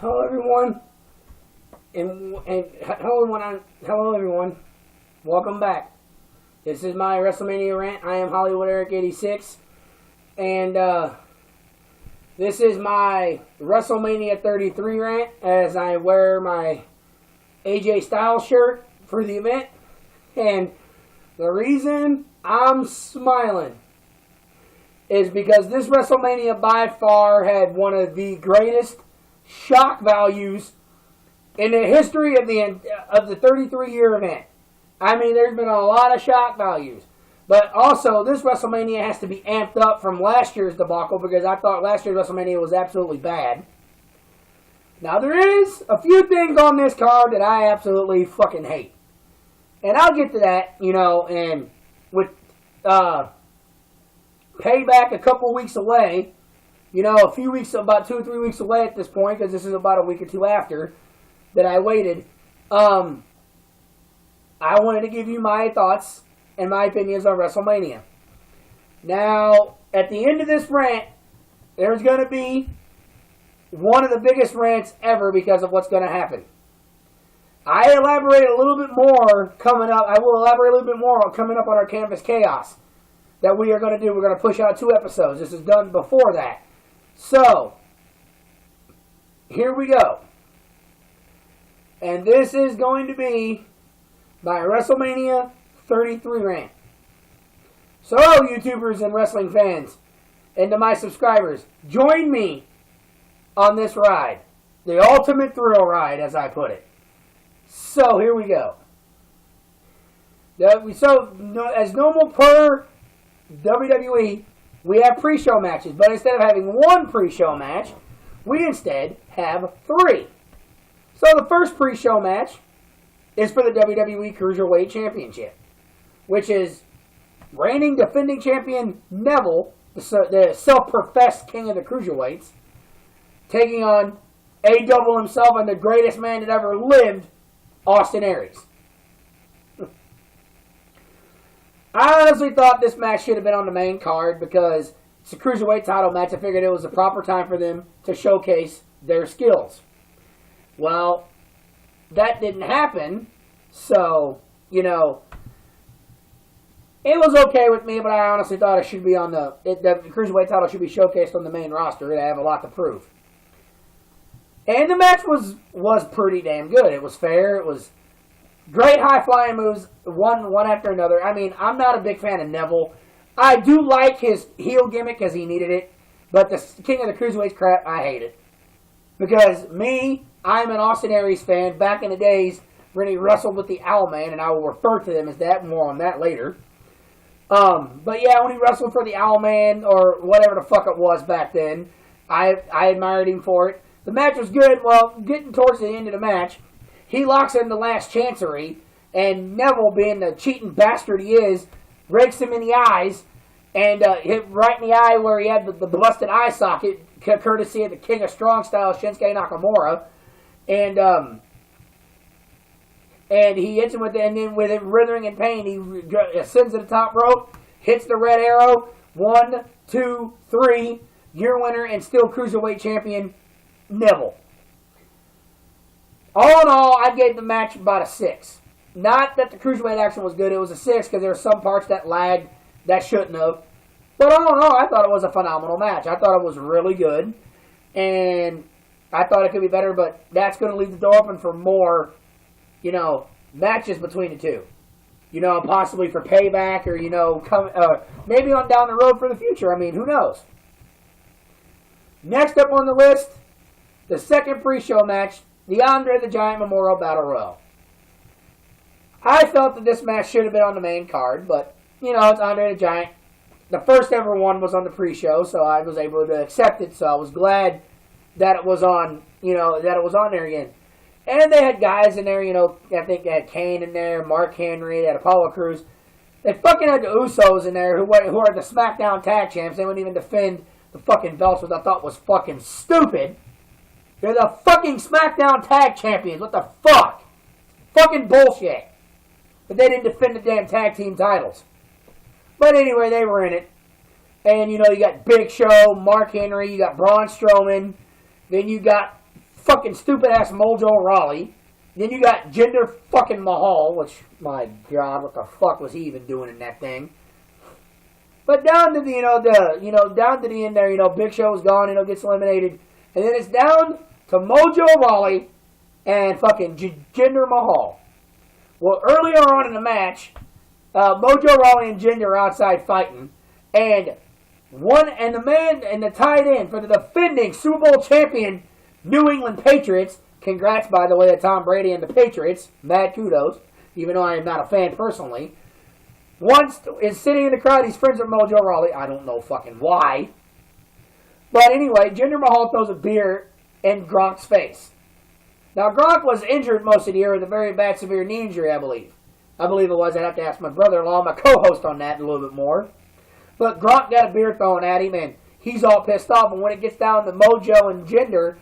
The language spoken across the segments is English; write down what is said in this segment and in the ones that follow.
Hello everyone, hello everyone. Welcome back. This is my WrestleMania rant. I am Hollywood Eric 86, and this is my WrestleMania 33 rant as I wear my AJ Styles shirt for the event. And the reason I'm smiling is because this WrestleMania by far had one of the greatest shock values in the history of the 33-year event. I mean, there's been a lot of shock values. But also, this WrestleMania has to be amped up from last year's debacle because I thought last year's WrestleMania was absolutely bad. Now, there is a few things on this card that I absolutely fucking hate. And I'll get to that, and with Payback a couple weeks away, a few weeks, about 2 or 3 weeks away at this point, because this is about a week or two after that I waited. I wanted to give you my thoughts and my opinions on WrestleMania. Now, at the end of this rant, there's going to be one of the biggest rants ever because of what's going to happen. I elaborate a little bit more coming up. I will elaborate a little bit more coming up on our Canvas Chaos that we are going to do. We're going to push out 2 episodes. This is done before that. So, here we go. And this is going to be my WrestleMania 33 rant. So, YouTubers and wrestling fans, and to my subscribers, join me on this ride. The ultimate thrill ride, as I put it. So, here we go. As normal per WWE, we have pre-show matches, but instead of having 1 pre-show match, we instead have 3. So the first pre-show match is for the WWE Cruiserweight Championship, which is reigning defending champion Neville, the self-professed king of the Cruiserweights, taking on A-Double himself and the greatest man that ever lived, Austin Aries. I honestly thought this match should have been on the main card because it's a Cruiserweight title match. I figured it was the proper time for them to showcase their skills. Well, that didn't happen, so, it was okay with me, but I honestly thought it should be on the Cruiserweight title should be showcased on the main roster. They have a lot to prove. And the match was pretty damn good. It was fair. It was great high-flying moves, one after another. I mean, I'm not a big fan of Neville. I do like his heel gimmick because he needed it. But the King of the Cruiserweights crap, I hate it. Because I'm an Austin Aries fan. Back in the days when he wrestled with the Owlman, and I will refer to them as that. More on that later. But yeah, when he wrestled for the Owlman, or whatever the fuck it was back then, I admired him for it. The match was good. Well, getting towards the end of the match, he locks in the last chancery, and Neville, being the cheating bastard he is, rakes him in the eyes, and hit right in the eye where he had the busted eye socket, courtesy of the King of Strong Style, Shinsuke Nakamura, and he hits him with it, and then with him writhing in pain, he ascends to the top rope, hits the red arrow, 1, 2, 3, year winner and still Cruiserweight champion, Neville. All in all, I gave the match about a 6. Not that the Cruiserweight action was good, it was a 6 because there were some parts that lagged that shouldn't have. But all in all, I thought it was a phenomenal match. I thought it was really good. And I thought it could be better, but that's going to leave the door open for more, matches between the two. Possibly for Payback or, maybe on down the road for the future. I mean, who knows? Next up on the list, the second pre-show match, the Andre the Giant Memorial Battle Royal. I felt that this match should have been on the main card, but, it's Andre the Giant. The first ever one was on the pre-show, so I was able to accept it, so I was glad that it was on, that it was on there again. And they had guys in there, I think they had Kane in there, Mark Henry, they had Apollo Crews. They fucking had the Usos in there, who are the SmackDown Tag Champs. They wouldn't even defend the fucking belts, which I thought was fucking stupid. They're the fucking SmackDown Tag Champions. What the fuck? Fucking bullshit. But they didn't defend the damn tag team titles. But anyway, they were in it. And, you got Big Show, Mark Henry, you got Braun Strowman. Then you got fucking stupid-ass Mojo Rawley. Then you got Jinder fucking Mahal, which, my God, what the fuck was he even doing in that thing? But down to the, down to the end there, Big Show's gone, gets eliminated. And then it's down to Mojo Rawley and fucking Jinder Mahal. Well, earlier on in the match, Mojo Rawley and Jinder are outside fighting, and the tight end for the defending Super Bowl champion New England Patriots. Congrats, by the way, to Tom Brady and the Patriots. Mad kudos, even though I am not a fan personally. Once is sitting in the crowd. He's friends with Mojo Rawley. I don't know fucking why. But anyway, Jinder Mahal throws a beer in Gronk's face. Now, Gronk was injured most of the year with a very bad, severe knee injury, I believe. I believe it was. I'd have to ask my brother-in-law, my co-host, on that a little bit more. But Gronk got a beer thrown at him, and he's all pissed off. And when it gets down to Mojo and Jinder,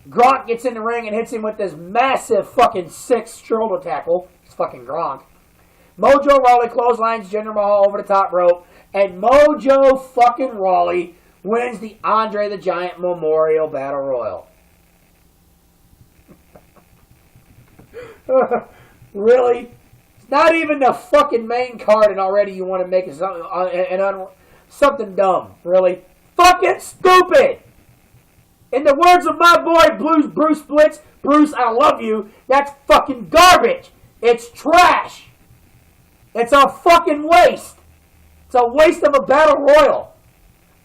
Gronk gets in the ring and hits him with this massive fucking 6 shoulder tackle. It's fucking Gronk. Mojo Rawley clotheslines Jinder Mahal over the top rope, and Mojo fucking Rawley wins the Andre the Giant Memorial Battle Royal. Really? It's not even the fucking main card, and already you want to make it something dumb. Really? Fucking stupid! In the words of my boy Bruce Blitz, Bruce, I love you, that's fucking garbage. It's trash. It's a fucking waste. It's a waste of a battle royal.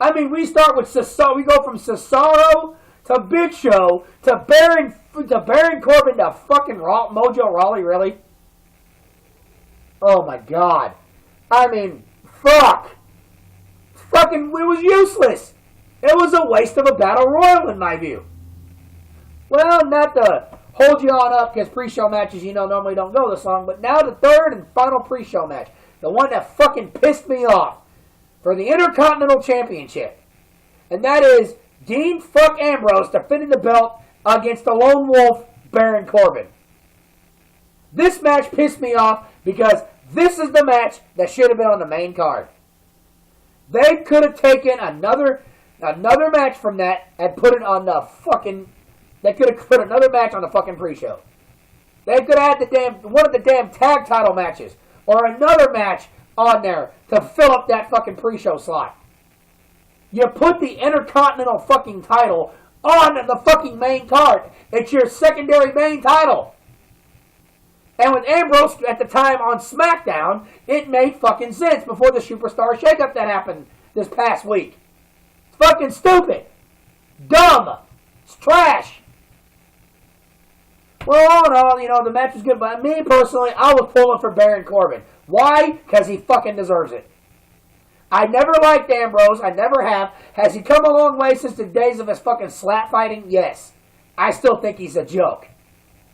I mean, we start with Cesaro. We go from Cesaro to Big Show to Baron Corbin to fucking Mojo Rawley, really? Oh my God. I mean, fuck. Fucking, it was useless. It was a waste of a battle royal in my view. Well, not to hold you on up, because pre-show matches, normally don't go this long, but now the third and final pre-show match. The one that fucking pissed me off for the Intercontinental Championship. And that is Dean fuck Ambrose defending the belt against the Lone Wolf, Baron Corbin. This match pissed me off because this is the match that should have been on the main card. They could have taken another match from that and put it on the fucking... They could have put another match on the fucking pre-show. They could have had one of the damn tag title matches or another match on there to fill up that fucking pre-show slot. You put the Intercontinental fucking title on the fucking main card. It's your secondary main title. And with Ambrose at the time on SmackDown, it made fucking sense before the Superstar Shakeup that happened this past week. It's fucking stupid. Dumb. It's trash. Well, all in all, the match was good, but me personally, I was pulling for Baron Corbin. Why? Because he fucking deserves it. I never liked Ambrose. I never have. Has he come a long way since the days of his fucking slap fighting? Yes. I still think he's a joke.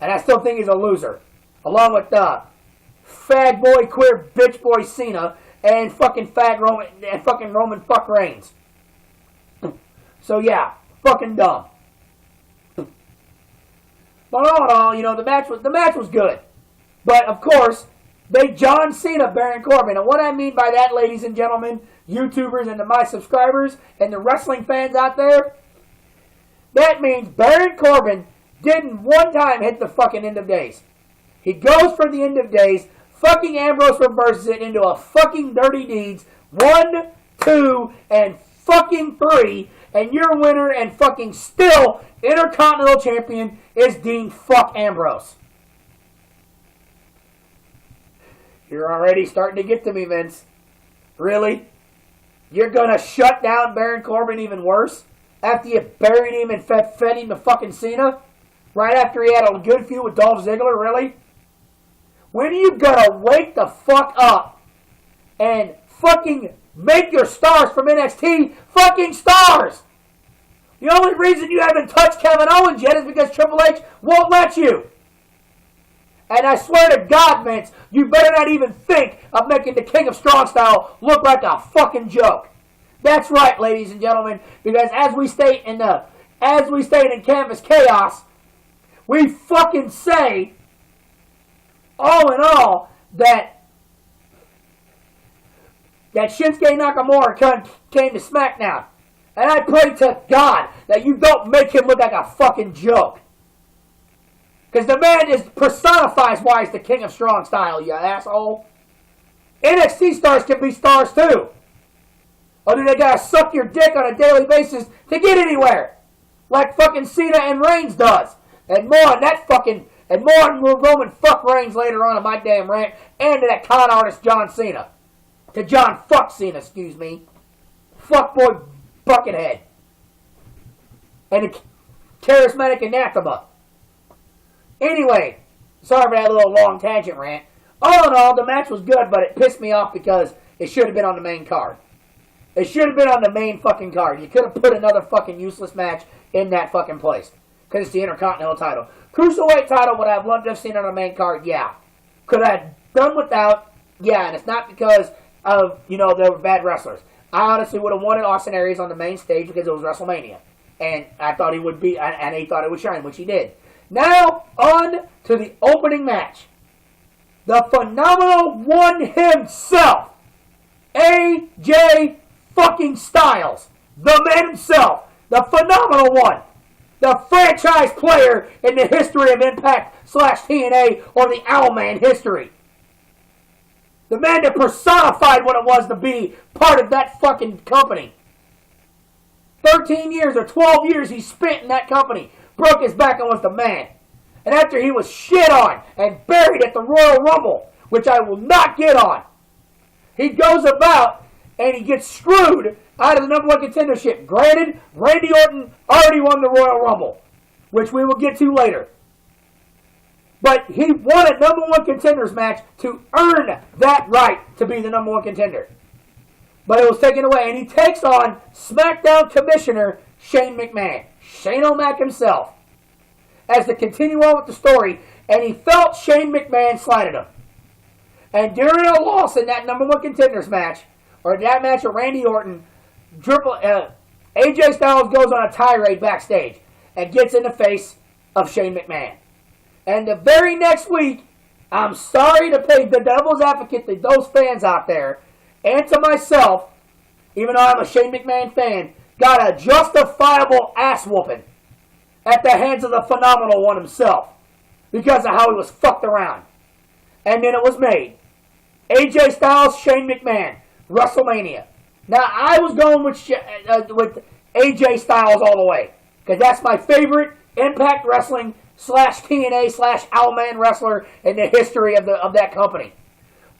And I still think he's a loser. Along with fag boy, queer bitch boy Cena and fucking Roman fuck Reigns. So yeah, fucking dumb. But all in all, the match was good. But of course, they John Cena Baron Corbin. And what I mean by that, ladies and gentlemen, YouTubers and my subscribers and the wrestling fans out there, that means Baron Corbin didn't one time hit the fucking end of days. He goes for the end of days, fucking Ambrose reverses it into a fucking dirty deeds, 1, 2, and fucking 3, and your winner and fucking still Intercontinental Champion is Dean fuck Ambrose. You're already starting to get to me, Vince. Really? You're gonna shut down Baron Corbin even worse? After you buried him and fed him to fucking Cena? Right after he had a good feud with Dolph Ziggler, really? When are you gonna wake the fuck up and fucking make your stars from NXT fucking stars? The only reason you haven't touched Kevin Owens yet is because Triple H won't let you. And I swear to God, Vince, you better not even think of making the King of Strong Style look like a fucking joke. That's right, ladies and gentlemen, because as we state in Canvas Chaos, we fucking say, all in all, that Shinsuke Nakamura came to SmackDown. And I pray to God that you don't make him look like a fucking joke. Because the man personifies why he's the king of strong style, you asshole. NXT stars can be stars too. Or do they gotta suck your dick on a daily basis to get anywhere? Like fucking Cena and Reigns does. And more on that fucking, and more on Roman fuck Reigns later on in my damn rant. And to that con artist John Cena. To John fuck Cena, excuse me. Fuckboy Buckethead. And the charismatic anathema. Anyway, sorry for that little long tangent rant. All in all, the match was good, but it pissed me off because it should have been on the main card. It should have been on the main fucking card. You could have put another fucking useless match in that fucking place. Because it's the Intercontinental title. Cruiserweight title, would I have loved to have seen on the main card? Yeah. Could I have done without? Yeah, and it's not because of, they were bad wrestlers. I honestly would have wanted Austin Aries on the main stage because it was WrestleMania. And I thought he would be, and he thought it would shine, which he did. Now, on to the opening match. The phenomenal one himself, AJ fucking Styles, the man himself, the phenomenal one, the franchise player in the history of Impact / TNA or the Owlman history. The man that personified what it was to be part of that fucking company. 13 years or 12 years he spent in that company, broke his back and was the man. And after he was shit on and buried at the Royal Rumble, which I will not get on, he goes about and he gets screwed out of the number one contendership. Granted, Randy Orton already won the Royal Rumble, which we will get to later. But he won a number one contenders match to earn that right to be the number one contender. But it was taken away, and he takes on SmackDown Commissioner Shane McMahon, Shane O'Mac himself, as to continue on with the story, and he felt Shane McMahon slighted him. And during a loss in that number one contenders match, or that match with Randy Orton, AJ Styles goes on a tirade backstage and gets in the face of Shane McMahon. And the very next week, I'm sorry to play the devil's advocate to those fans out there, and to myself, even though I'm a Shane McMahon fan, got a justifiable ass whooping at the hands of the phenomenal one himself because of how he was fucked around. And then it was made. AJ Styles, Shane McMahon, WrestleMania. Now, I was going with AJ Styles all the way because that's my favorite Impact Wrestling / TNA / Owlman wrestler in the history of that company.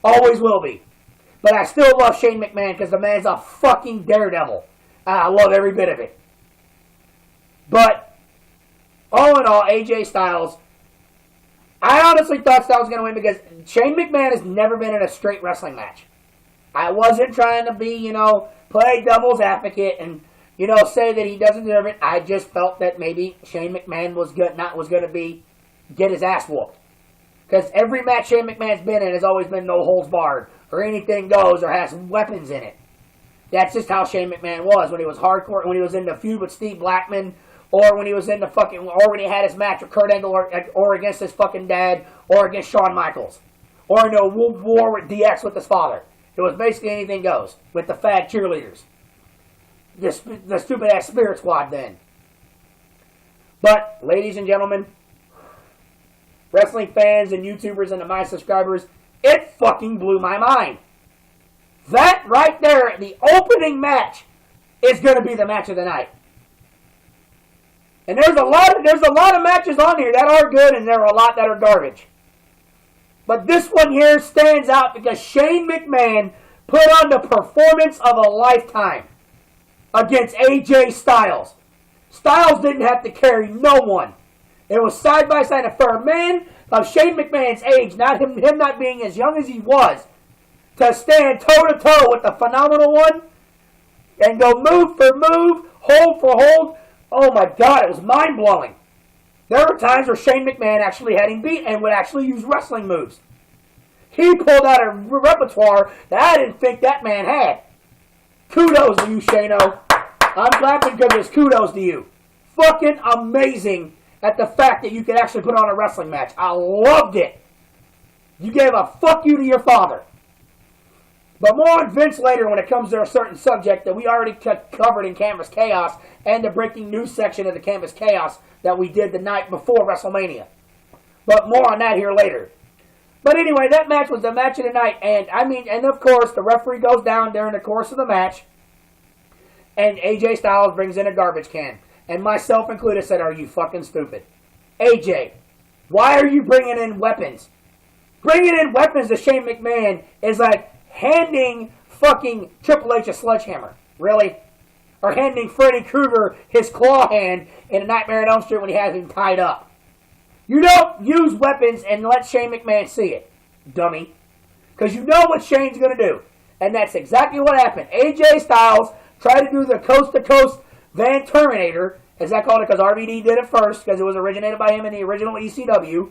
Always will be. But I still love Shane McMahon because the man's a fucking daredevil. I love every bit of it. But, all in all, AJ Styles, I honestly thought Styles was going to win because Shane McMahon has never been in a straight wrestling match. I wasn't trying to be, play devil's advocate and, say that he doesn't deserve it. I just felt that maybe Shane McMahon was going to get his ass whooped. Because every match Shane McMahon's been in has always been no holds barred, or anything goes, or has weapons in it. That's just how Shane McMahon was when he was hardcore, when he was in the feud with Steve Blackman, or when he was in the or when he had his match with Kurt Angle, or against his fucking dad, or against Shawn Michaels, or in a war with DX with his father. It was basically anything goes with the fad cheerleaders. The stupid ass Spirit Squad then. But, ladies and gentlemen, wrestling fans and YouTubers and my subscribers, it fucking blew my mind. That right there, the opening match, is going to be the match of the night. And there's a lot of matches on here that are good, and there are a lot that are garbage. But this one here stands out because Shane McMahon put on the performance of a lifetime against AJ Styles. Styles didn't have to carry no one. It was side by side. And for a man of Shane McMahon's age, not him not being as young as he was, to stand toe to toe with the phenomenal one and go move for move, hold for hold. Oh my God, it was mind blowing. There were times where Shane McMahon actually had him beat and would actually use wrestling moves. He pulled out a repertoire that I didn't think that man had. Kudos to you, Shano. I'm clapping because it's kudos to you. Fucking amazing at the fact that you could actually put on a wrestling match. I loved it. You gave a fuck you to your father. But more on Vince later when it comes to a certain subject that we already covered in Canvas Chaos and the breaking news section of the Canvas Chaos that we did the night before WrestleMania. But more on that here later. But anyway, that match was the match of the night. And of course, the referee goes down during the course of the match. And AJ Styles brings in a garbage can. And myself included said, are you fucking stupid? AJ, why are you bringing in weapons? Bringing in weapons to Shane McMahon is like handing fucking Triple H a sledgehammer. Really? Or handing Freddy Krueger his claw hand in A Nightmare on Elm Street when he has him tied up. You don't use weapons and let Shane McMahon see it, dummy. Because you know what Shane's going to do. And that's exactly what happened. AJ Styles tried to do the coast-to-coast Van Terminator, as I called it, because RVD did it first, because it was originated by him in the original ECW.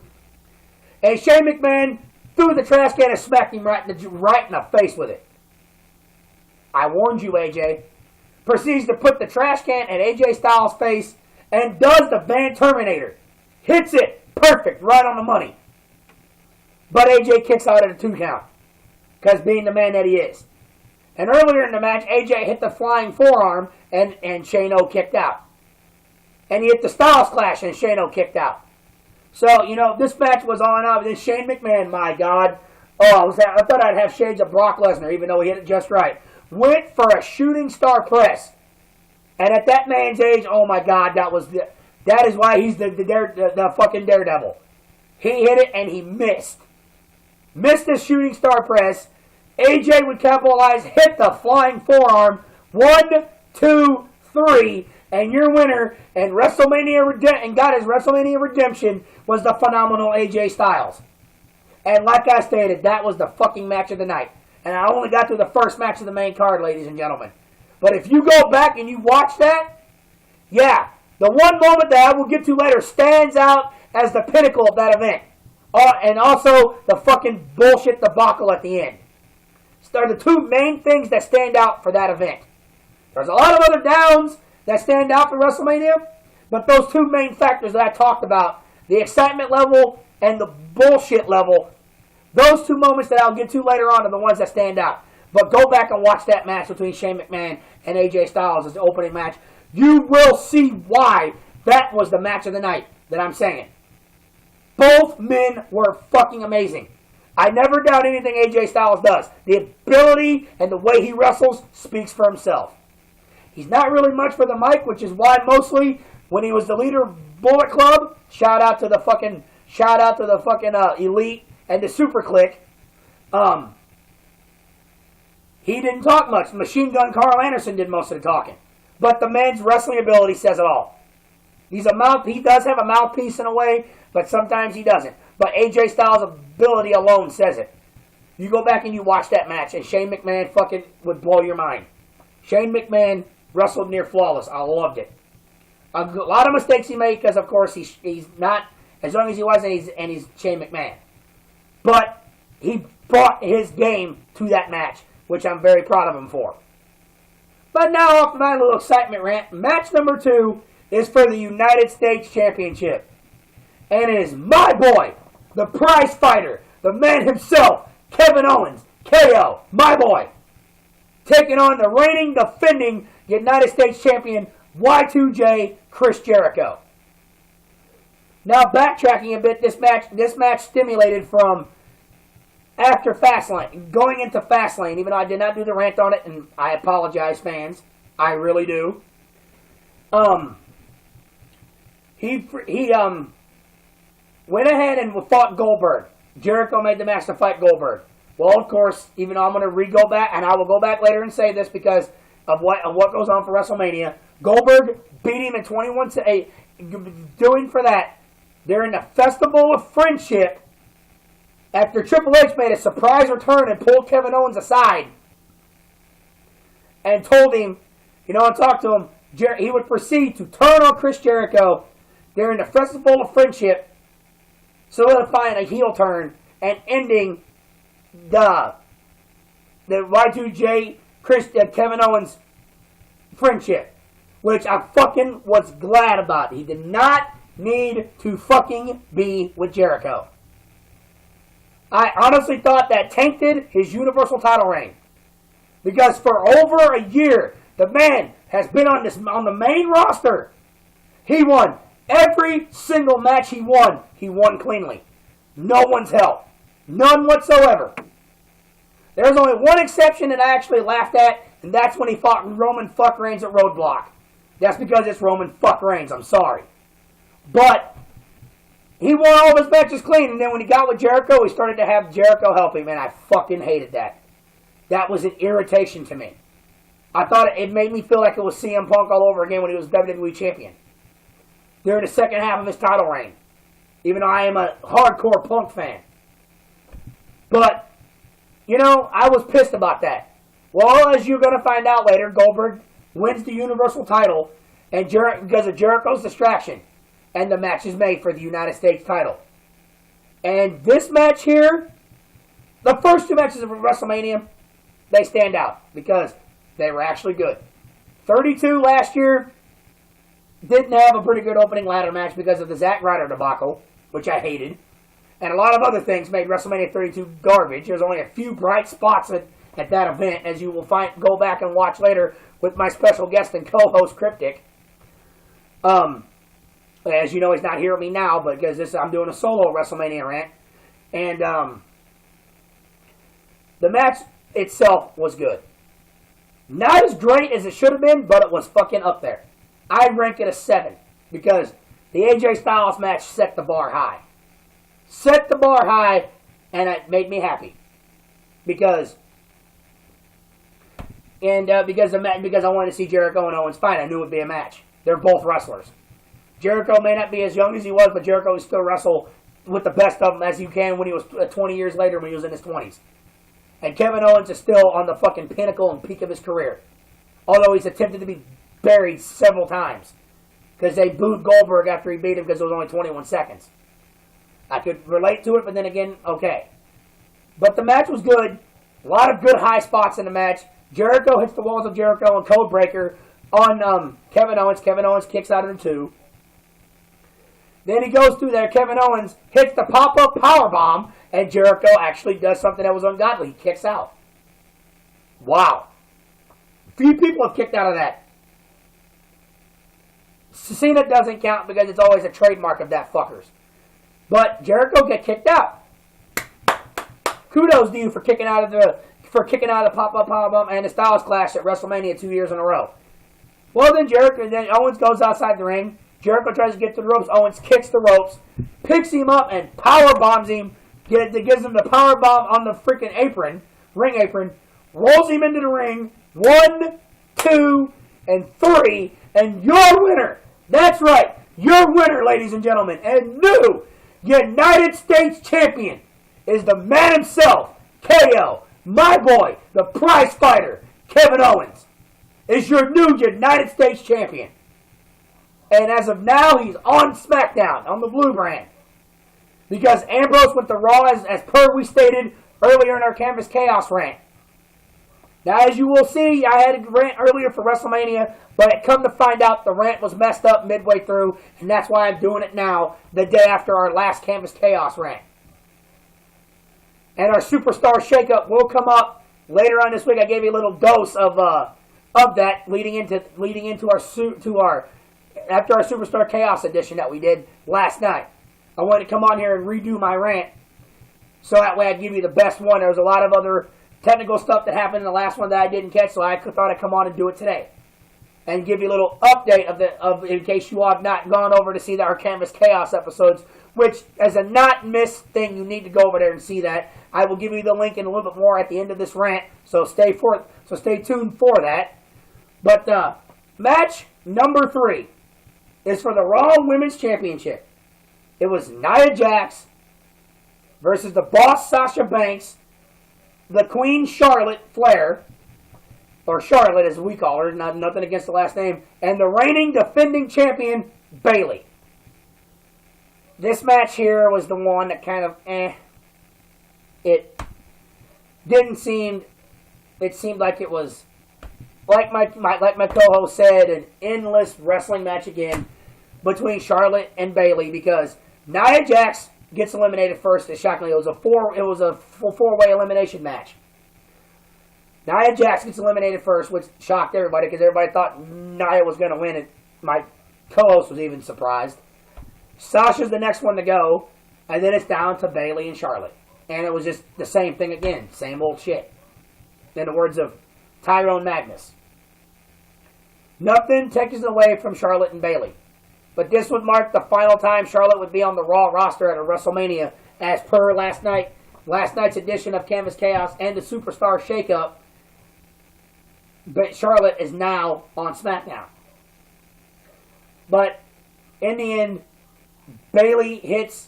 And Shane McMahon threw the trash can and smacked him right in the face with it. I warned you, AJ. Proceeds to put the trash can in AJ Styles' face and does the Van Terminator. Hits it. Perfect. Right on the money. But AJ kicks out at a 2 count. Because being the man that he is. And earlier in the match, AJ hit the flying forearm and Shane O kicked out. And he hit the Styles Clash and Shane O kicked out. So, this match was on and on. Then Shane McMahon, my God. I thought I'd have shades of Brock Lesnar, even though he hit it just right. Went for a shooting star press. And at that man's age, oh my God, that is why he's the fucking daredevil. He hit it and he missed. Missed the shooting star press. AJ would capitalize, hit the flying forearm. 1, 2, 3. And your winner and got his WrestleMania redemption was the phenomenal AJ Styles. And like I stated, that was the fucking match of the night. And I only got through the first match of the main card, ladies and gentlemen. But if you go back and you watch that, yeah, the one moment that I will get to later stands out as the pinnacle of that event. And also the fucking bullshit debacle at the end. So they're the two main things that stand out for that event. There's a lot of other downs that stand out for WrestleMania, but those two main factors that I talked about, the excitement level and the bullshit level, those two moments that I'll get to later on are the ones that stand out. But go back and watch that match between Shane McMahon and AJ Styles as the opening match. You will see why that was the match of the night that I'm saying. Both men were fucking amazing. I never doubt anything AJ Styles does. The ability and the way he wrestles speaks for himself. He's not really much for the mic, which is why mostly when he was the leader of Bullet Club, shout out to the fucking Elite and the Super Click, he didn't talk much. Machine Gun Carl Anderson did most of the talking. But the man's wrestling ability says it all. He does have a mouthpiece in a way, but sometimes he doesn't. But AJ Styles' ability alone says it. You go back and you watch that match, and Shane McMahon fucking would blow your mind. Shane McMahon wrestled near flawless. I loved it. A lot of mistakes he made because, of course, he's not as young as he was, and he's Shane McMahon. But he brought his game to that match, which I'm very proud of him for. But now, off my little excitement rant, match number 2 is for the United States Championship. And it is my boy, the prize fighter, the man himself, Kevin Owens, KO, my boy, taking on the reigning, defending United States Champion, Y2J, Chris Jericho. Now, backtracking a bit, this match stimulated from after Fastlane, going into Fastlane, even though I did not do the rant on it, and I apologize, fans. I really do. He went ahead and fought Goldberg. Jericho made the match to fight Goldberg. Well, of course, even though I'm going to go back, and I will go back later and say this because of what goes on for WrestleMania. Goldberg beat him in 21-8. Doing for that, during the Festival of Friendship, after Triple H made a surprise return and pulled Kevin Owens aside and told him, and talked to him, he would proceed to turn on Chris Jericho during the Festival of Friendship, solidifying a heel turn and ending the Y2J Kevin Owens friendship, which I fucking was glad about. He did not need to fucking be with Jericho. I honestly thought that tainted his Universal title reign. Because for over a year, the man has been on the main roster. He won every single match he won cleanly. No one's help. None whatsoever. There's only one exception that I actually laughed at, and that's when he fought Roman fuck Reigns at Roadblock. That's because it's Roman fuck Reigns, I'm sorry. But he won all of his matches clean, and then when he got with Jericho, he started to have Jericho help him, and I fucking hated that. That was an irritation to me. I thought it made me feel like it was CM Punk all over again when he was WWE Champion. During the second half of his title reign. Even though I am a hardcore Punk fan. But, you know, I was pissed about that. Well, as you're going to find out later, Goldberg wins the Universal title and because of Jericho's distraction. And the match is made for the United States title. And this match here, the first two matches of WrestleMania, they stand out because they were actually good. 32 last year didn't have a pretty good opening ladder match because of the Zack Ryder debacle, which I hated. And a lot of other things made WrestleMania 32 garbage. There's only a few bright spots at that event, as you will go back and watch later with my special guest and co-host Cryptic. As you know, he's not here with me now, but because I'm doing a solo WrestleMania rant. And the match itself was good. Not as great as it should have been, but it was fucking up there. I'd rank it a 7 because the AJ Styles match set the bar high. Set the bar high, and it made me happy. Because I wanted to see Jericho and Owens fight. I knew it would be a match. They're both wrestlers. Jericho may not be as young as he was, but Jericho would still wrestle with the best of them as you can when he was 20 years later when he was in his 20s. And Kevin Owens is still on the fucking pinnacle and peak of his career. Although he's attempted to be buried several times. Because they booed Goldberg after he beat him because it was only 21 seconds. I could relate to it, but then again, okay. But the match was good. A lot of good high spots in the match. Jericho hits the walls of Jericho and Codebreaker on Kevin Owens. Kevin Owens kicks out of the 2. Then he goes through there. Kevin Owens hits the pop-up powerbomb, and Jericho actually does something that was ungodly. He kicks out. Wow. Few people have kicked out of that. Cena doesn't count because it's always a trademark of that fuckers. But Jericho get kicked out. Kudos to you for kicking out of the pop-up powerbomb and the Styles Clash at WrestleMania 2 years in a row. Well, then Owens goes outside the ring. Jericho tries to get to the ropes. Owens kicks the ropes, picks him up, and power bombs him. Gives him the power bomb on the freaking ring apron, rolls him into the ring. 1, 2, and 3, and your winner. That's right, your winner, ladies and gentlemen, and new United States champion is the man himself, KO, my boy, the prize fighter, Kevin Owens, is your new United States champion. And as of now, he's on SmackDown, on the Blue brand. Because Ambrose went to Raw, as per we stated earlier in our Canvas Chaos rant. Now, as you will see, I had a rant earlier for WrestleMania, but come to find out the rant was messed up midway through, and that's why I'm doing it now, the day after our last Canvas Chaos rant. And our Superstar Shakeup will come up later on this week. I gave you a little dose of that leading into after our Superstar Chaos edition that we did last night. I wanted to come on here and redo my rant, so that way I'd give you the best one. There was a lot of other technical stuff that happened in the last one that I didn't catch, so I thought I'd come on and do it today. And give you a little update of in case you have not gone over to see our Canvas Chaos episodes, which, as a not missed thing, you need to go over there and see that. I will give you the link in a little bit more at the end of this rant, so stay tuned for that. But match number 3 is for the Raw Women's Championship. It was Nia Jax versus the Boss Sasha Banks, the Queen Charlotte Flair, or Charlotte as we call her, nothing against the last name, and the reigning defending champion, Bayley. This match here was the one that kind of, it seemed like it was, like my co-host said, an endless wrestling match again between Charlotte and Bayley, because Nia Jax gets eliminated first. Shockingly, it was a four-way elimination match. Nia Jax gets eliminated first, which shocked everybody because everybody thought Nia was going to win it. My co-host was even surprised. Sasha's the next one to go, and then it's down to Bayley and Charlotte. And it was just the same thing again. Same old shit. In the words of Tyrone Magnus. Nothing takes us away from Charlotte and Bayley. But this would mark the final time Charlotte would be on the Raw roster at a WrestleMania as per last night's edition of Canvas Chaos and the Superstar Shakeup. But Charlotte is now on SmackDown. But in the end, Bayley hits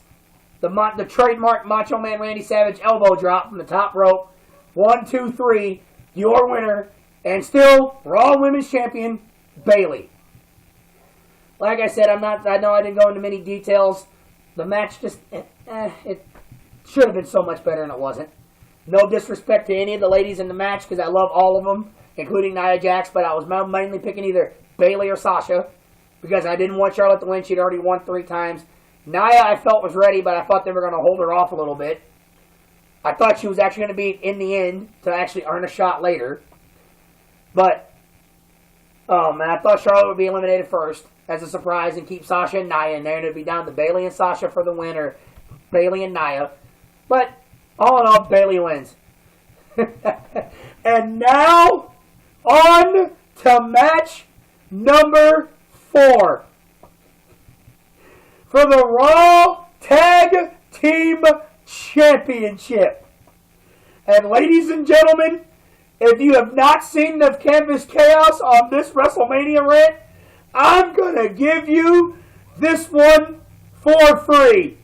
the trademark Macho Man Randy Savage elbow drop from the top rope. 1, 2, 3, your winner, and still Raw Women's Champion, Bayley. Like I said, I know I didn't go into many details. The match just, it should have been so much better, and it wasn't. No disrespect to any of the ladies in the match, because I love all of them, including Nia Jax, but I was mainly picking either Bayley or Sasha, because I didn't want Charlotte to win. She'd already won 3 times. Nia, I felt, was ready, but I thought they were going to hold her off a little bit. I thought she was actually going to be in the end to actually earn a shot later. But, oh man, I thought Charlotte would be eliminated first as a surprise and keep Sasha and Nia in there. And it would be down to Bayley and Sasha for the win, or Bayley and Nia. But, all in all, Bayley wins. And now, on to match number 4. For the Raw Tag Team Championship. And ladies and gentlemen, if you have not seen the Canvas Chaos on this WrestleMania rant, I'm going to give you this one for free.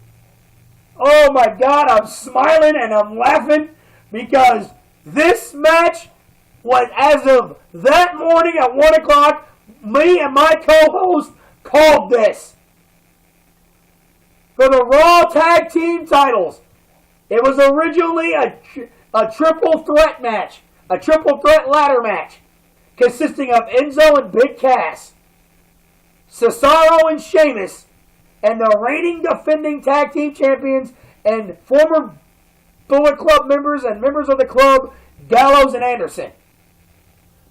Oh my God, I'm smiling and I'm laughing because this match was, as of that morning at 1 o'clock, me and my co-host called this. For the Raw Tag Team titles, it was originally a triple threat match, a triple threat ladder match, consisting of Enzo and Big Cass, Cesaro and Sheamus, and the reigning defending tag team champions and former Bullet Club members and members of the club, Gallows and Anderson.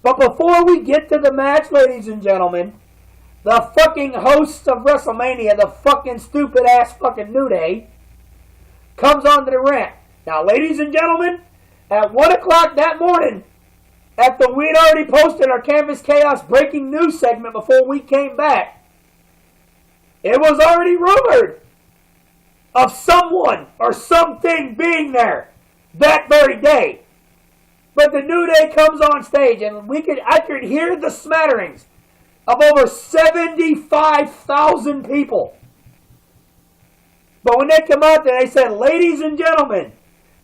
But before we get to the match, ladies and gentlemen, the fucking hosts of WrestleMania, the fucking stupid-ass fucking New Day, comes onto the rant. Now, ladies and gentlemen, at 1 o'clock that morning, after we'd already posted our Canvas Chaos breaking news segment before we came back, it was already rumored of someone or something being there that very day. But the New Day comes on stage, and I could hear the smatterings of over 75,000 people. But when they come out there, they said, ladies and gentlemen,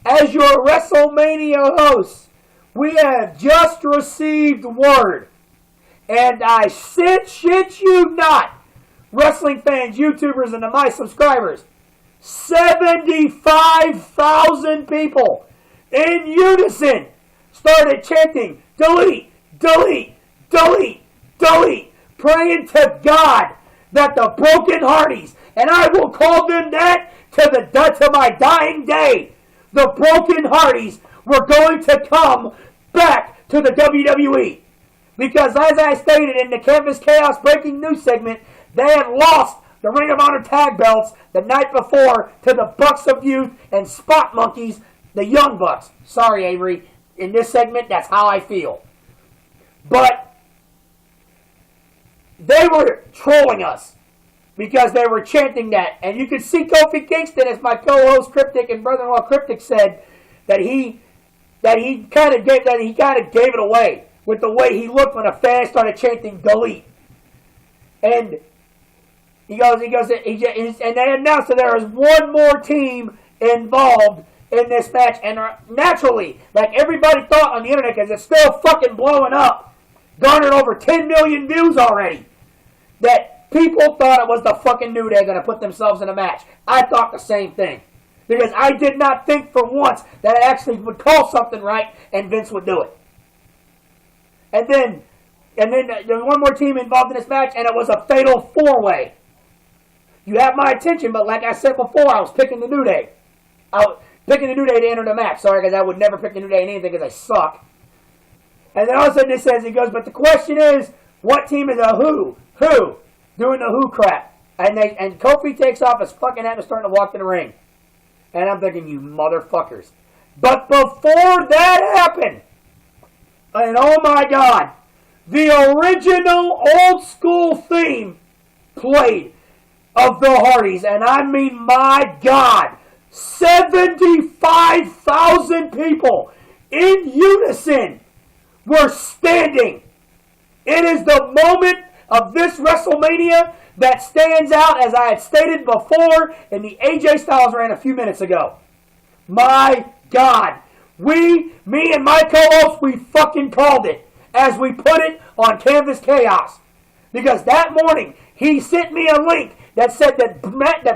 as your WrestleMania hosts, we have just received word. And I shit you not, wrestling fans, YouTubers, and my subscribers, 75,000 people in unison started chanting, delete, delete, delete, delete, praying to God that the broken hearties, and I will call them that to my dying day, the broken hearties were going to come back to the WWE. Because as I stated in the Canvas Chaos breaking news segment, they had lost the Ring of Honor tag belts the night before to the Bucks of Youth and Spot Monkeys, the Young Bucks. Sorry, Avery. In this segment, that's how I feel. But they were trolling us because they were chanting that. And you could see Kofi Kingston, as my co-host Cryptic and brother-in-law Cryptic said, that he kind of gave it away with the way he looked when a fan started chanting delete. And and they announced that there is one more team involved in this match, and naturally, like everybody thought on the internet, because it's still fucking blowing up, garnered over 10 million views already, that people thought it was the fucking New Day going to put themselves in a match. I thought the same thing, because I did not think for once that it actually would call something right and Vince would do it. And then there was one more team involved in this match, and it was a fatal 4-way. You have my attention, but like I said before, I was picking the New Day. I was picking the New Day to enter the match. Sorry, because I would never pick the New Day in anything because they suck. And then all of a sudden it says, he goes, but the question is, what team is a who? Who? Doing the who crap. And Kofi takes off his fucking hat and starting to walk to the ring. And I'm thinking, you motherfuckers. But before that happened, and oh my God, the original old school theme played of the Hardys. And I mean, my God, 75,000 people in unison were standing. It is the moment of this WrestleMania that stands out, as I had stated before in the AJ Styles rant a few minutes ago. My God. Me and my co-host, we fucking called it as we put it on Canvas Chaos. Because that morning, he sent me a link that said that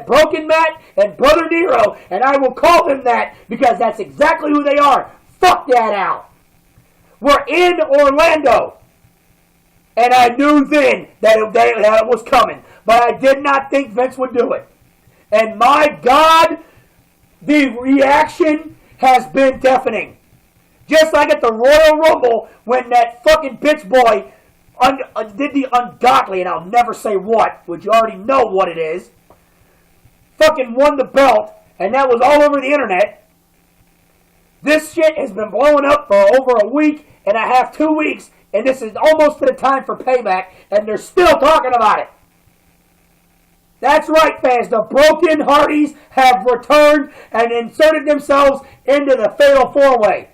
Broken Matt and Brother Nero, and I will call them that because that's exactly who they are. Fuck that out. We're in Orlando. And I knew then that it was coming. But I did not think Vince would do it. And my God, the reaction has been deafening. Just like at the Royal Rumble when that fucking bitch boy did the ungodly, and I'll never say what, which you already know what it is, fucking won the belt, and that was all over the internet. This shit has been blowing up for over a week and a half, 2 weeks, and this is almost to the time for payback, and they're still talking about it. That's right, fans. The Broken Hardys have returned and inserted themselves into the Fatal 4-Way.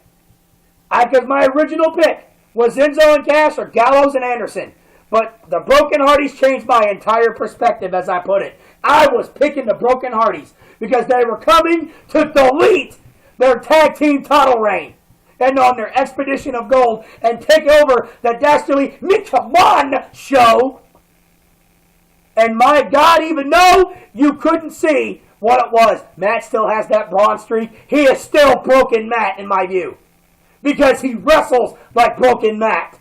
Because my original pick was Enzo and Cash or Gallows and Anderson. But the Broken Hardys changed my entire perspective, as I put it. I was picking the Broken Hardys because they were coming to delete their tag team title reign and on their expedition of gold and take over the Dastardly Michamon show. And my God, even though you couldn't see what it was, Matt still has that bronze streak. He is still Broken Matt, in my view. Because he wrestles like Broken Matt.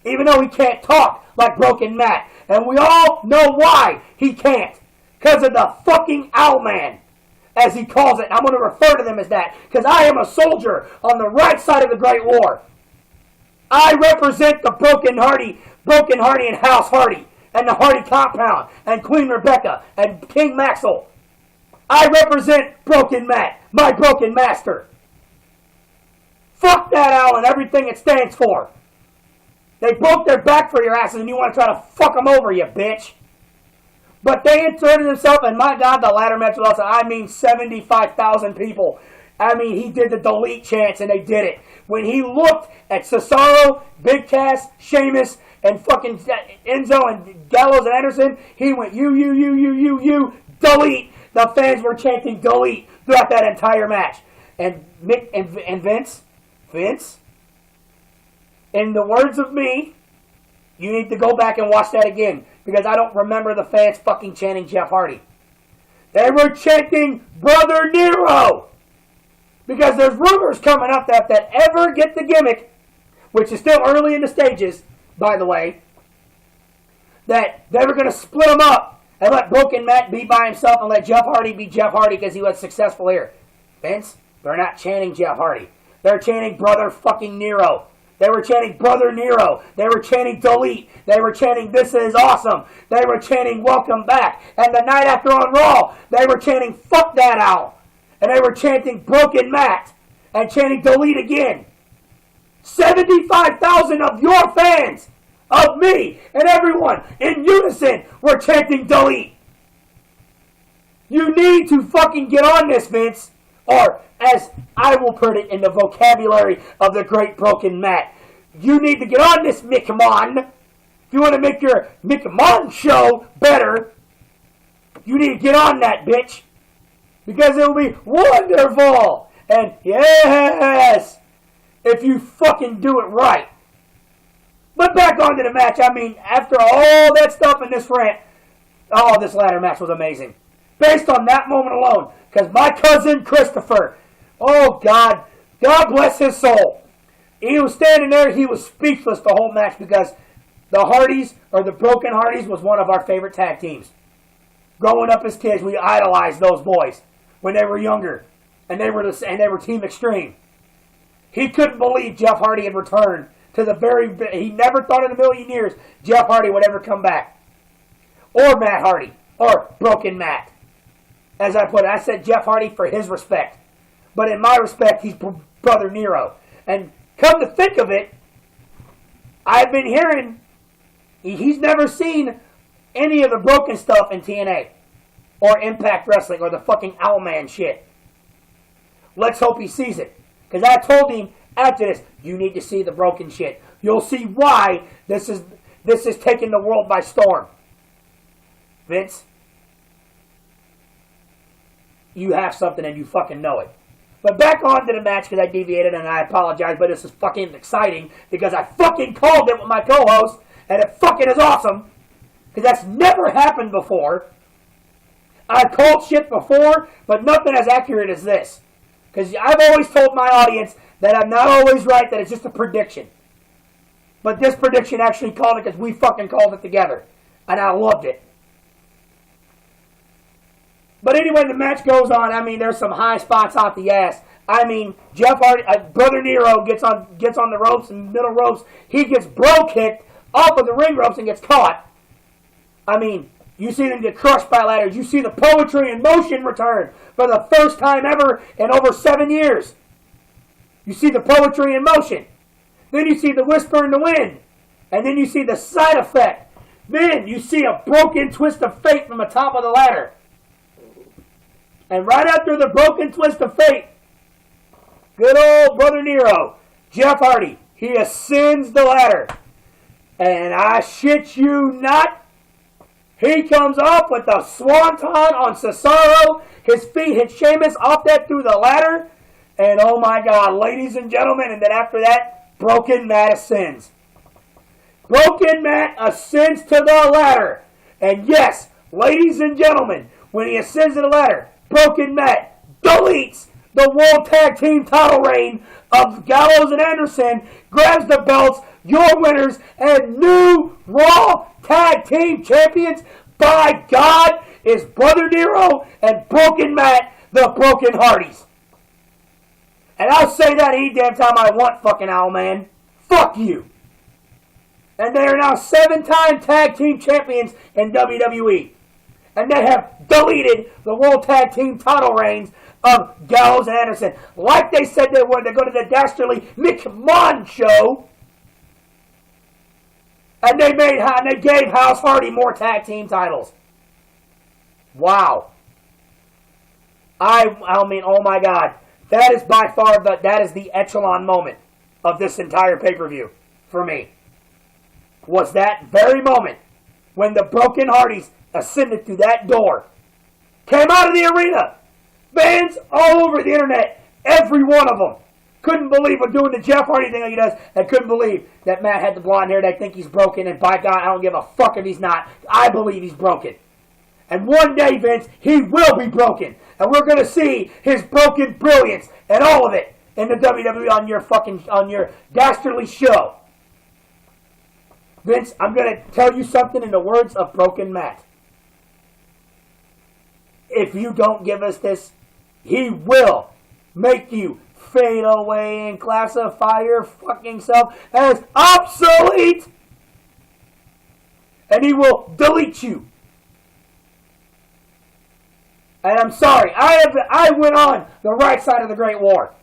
Even though he can't talk like Broken Matt. And we all know why he can't. Because of the fucking Owlman, as he calls it. I'm going to refer to them as that. Because I am a soldier on the right side of the Great War. I represent the Broken Hardy and House Hardy. And the Hardy Compound. And Queen Rebecca. And King Maxwell. I represent Broken Matt. My Broken Master. Fuck that owl and everything it stands for. They broke their back for your asses and you want to try to fuck them over, you bitch. But they inserted themselves, and my God, the ladder match was awesome. I mean, 75,000 people. I mean, he did the delete chants and they did it. When he looked at Cesaro, Big Cass, Sheamus, and fucking Enzo and Gallows and Anderson, he went, you, delete. The fans were chanting delete throughout that entire match. And Mick and Vince, in the words of me, you need to go back and watch that again. Because I don't remember the fans fucking chanting Jeff Hardy. They were chanting Brother Nero. Because there's rumors coming up that if that ever get the gimmick, which is still early in the stages, by the way, that they were going to split them up and let Broken Matt be by himself and let Jeff Hardy be Jeff Hardy because he was successful here. Vince, they're not chanting Jeff Hardy. They're chanting Brother fucking Nero. They were chanting Brother Nero. They were chanting delete. They were chanting this is awesome. They were chanting welcome back. And the night after on Raw, they were chanting fuck that owl. And they were chanting Broken Matt. And chanting delete again. 75,000 of your fans, of me, and everyone in unison were chanting delete. You need to fucking get on this, Vince. Or, as I will put it in the vocabulary of the great Broken Matt, you need to get on this, Michamon. If you want to make your Michamon show better, you need to get on that, bitch. Because it will be wonderful. And yes, if you fucking do it right. But back onto the match. I mean, after all that stuff in this rant, oh, this ladder match was amazing. Based on that moment alone. Because my cousin Christopher, oh God bless his soul. He was standing there, he was speechless the whole match because the Hardys, or the Broken Hardys, was one of our favorite tag teams. Growing up as kids, we idolized those boys when they were younger. And they were Team Extreme. He couldn't believe Jeff Hardy had returned to the he never thought in a million years Jeff Hardy would ever come back. Or Matt Hardy. Or Broken Matt. As I put it, I said Jeff Hardy for his respect. But in my respect, he's Brother Nero. And come to think of it, I've been hearing he's never seen any of the broken stuff in TNA. Or Impact Wrestling. Or the fucking Owlman shit. Let's hope he sees it. Because I told him after this, you need to see the broken shit. You'll see why this is taking the world by storm. Vince, you have something and you fucking know it. But back on to the match because I deviated and I apologize, but this is fucking exciting because I fucking called it with my co-host and it fucking is awesome because that's never happened before. I've called shit before, but nothing as accurate as this. Because I've always told my audience that I'm not always right, that it's just a prediction. But this prediction actually called it because we fucking called it together. And I loved it. But anyway, the match goes on. I mean, there's some high spots out the ass. I mean, Jeff Hardy, Brother Nero gets on the ropes and middle ropes. He gets bro kicked off of the ring ropes and gets caught. I mean, you see them get crushed by ladders. You see the poetry in motion return for the first time ever in over 7 years. You see the poetry in motion. Then you see the whisper in the wind. And then you see the side effect. Then you see a broken twist of fate from the top of the ladder. And right after the broken twist of fate, good old Brother Nero, Jeff Hardy, he ascends the ladder. And I shit you not, he comes off with a swanton on Cesaro. His feet hit Sheamus off that through the ladder. And oh my God, ladies and gentlemen, and then after that, Broken Matt ascends. Broken Matt ascends to the ladder. And yes, ladies and gentlemen, when he ascends to the ladder, Broken Matt deletes the World Tag Team title reign of Gallows and Anderson, grabs the belts, your winners, and new Raw Tag Team Champions, by God, is Brother Nero and Broken Matt, the Broken Hardys. And I'll say that any damn time I want, fucking Owlman. Fuck you. And they are now 7-time Tag Team Champions in WWE. And they have deleted the World Tag Team title reigns of Gallows and Anderson. Like they said they would. They go to the Dastardly McMahon show. And they gave House Hardy more tag team titles. Wow. I mean, oh my God. That is by far that is the echelon moment of this entire pay-per-view for me. Was that very moment when the Broken Hardys ascended through that door, came out of the arena, fans all over the internet, every one of them, couldn't believe what doing the Jeff Hardy thing like he does, and couldn't believe that Matt had the blonde hair. They think he's broken, and by God, I don't give a fuck if he's not. I believe he's broken. And one day, Vince, he will be broken. And we're going to see his broken brilliance and all of it in the WWE on your dastardly show. Vince, I'm going to tell you something in the words of Broken Matt. If you don't give us this, he will make you fade away and classify your fucking self as obsolete. And he will delete you. And I'm sorry, I went on the right side of the Great War.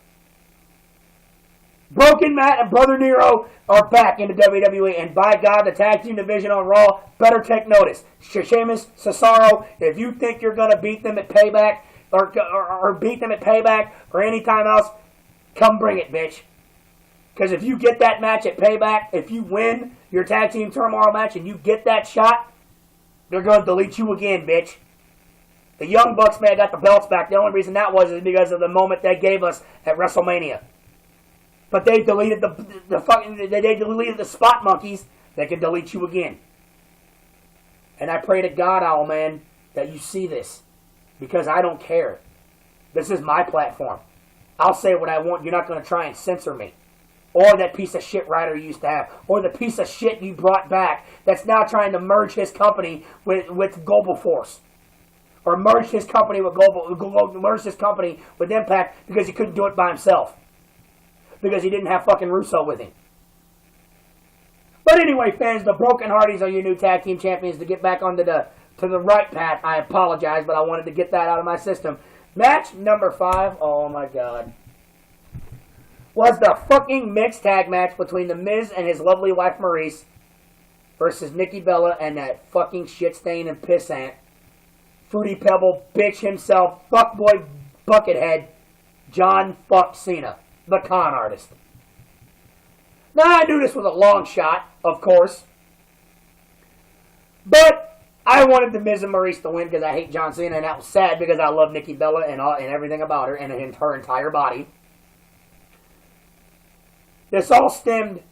Broken Matt and Brother Nero are back into WWE, and by God, the tag team division on Raw better take notice. Sheamus, Cesaro, if you think you're going to beat them at Payback, or beat them at Payback, or any time else, come bring it, bitch. Because if you get that match at Payback, if you win your tag team turmoil match and you get that shot, they're going to delete you again, bitch. The Young Bucks, man, got the belts back. The only reason that was is because of the moment they gave us at WrestleMania. But they deleted they deleted the spot monkeys. They can delete you again. And I pray to God, Owlman, that you see this. Because I don't care. This is my platform. I'll say what I want. You're not going to try and censor me. Or that piece of shit writer you used to have. Or the piece of shit you brought back that's now trying to merge his company with Global Force. Or merge his company with Impact because he couldn't do it by himself. because he didn't have fucking Russo with him. But anyway, fans, the Broken Hardys are your new tag team champions. To get back onto the right path, I apologize, but I wanted to get that out of my system. Match number 5, oh my god, was the fucking mixed tag match between The Miz and his lovely wife Maurice versus Nikki Bella and that fucking shit stain and pissant, Fruity Pebble, bitch himself, fuckboy buckethead, John fuck Cena, the con artist. Now, I knew this was a long shot, of course, but I wanted The Miz and Maurice to win because I hate John Cena, and that was sad because I love Nikki Bella and everything about her and her entire body. This all stemmed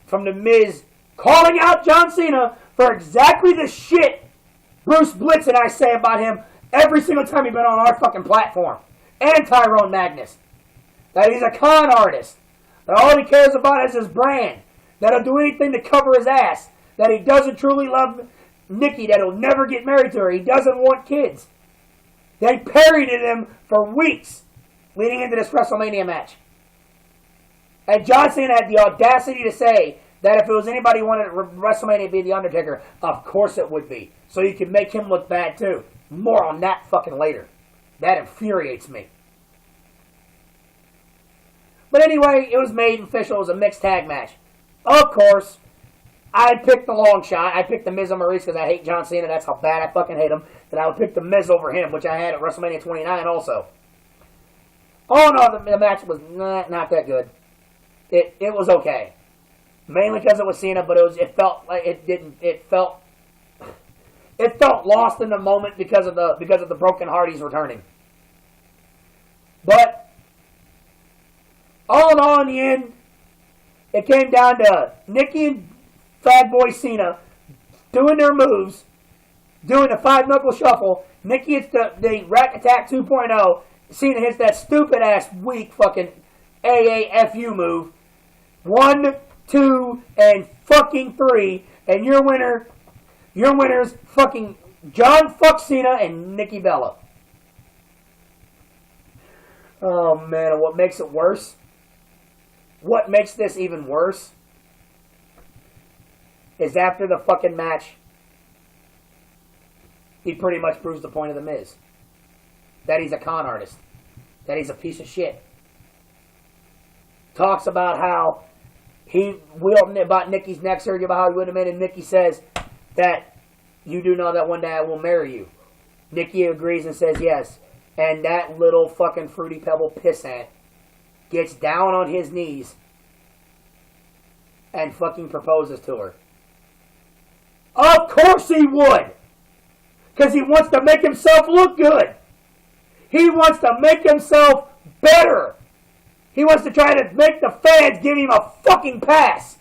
from The Miz calling out John Cena for exactly the shit Bruce Blitz and I say about him every single time he's been on our fucking platform. And Tyrone Magnus. That he's a con artist. That all he cares about is his brand. That he'll do anything to cover his ass. That he doesn't truly love Nikki. That he'll never get married to her. He doesn't want kids. They parodied him for weeks leading into this WrestleMania match. And John Cena had the audacity to say that if it was anybody who wanted WrestleMania to be The Undertaker, of course it would be. So you could make him look bad too. More on that fucking later. That infuriates me. But anyway, it was made official. It was a mixed tag match. Of course, I picked the long shot. I picked The Miz and Maurice because I hate John Cena. That's how bad I fucking hate him. That I would pick The Miz over him, which I had at WrestleMania 29 also. Oh no, the match was not that good. It was okay. Mainly because it was Cena, but it felt like it felt lost in the moment because of the Broken Hardys returning. But all in all, in the end, it came down to Nikki and Fat Boy Cena doing their moves, doing the 5-knuckle shuffle. Nikki hits the Rack Attack 2.0. Cena hits that stupid ass weak fucking AAFU move. 1, 2, and fucking 3, and your winners fucking John fuck Cena and Nikki Bella. Oh man, and what makes it worse? What makes this even worse is after the fucking match, he pretty much proves the point of The Miz. That he's a con artist. That he's a piece of shit. Talks about how he willed about Nikki's neck surgery, about how he would have made, and Nikki says that you do know that one day I will marry you. Nikki agrees and says yes. And that little fucking Fruity Pebble pissant gets down on his knees and fucking proposes to her. Of course he would! Because he wants to make himself look good. He wants to make himself better. He wants to try to make the fans give him a fucking pass.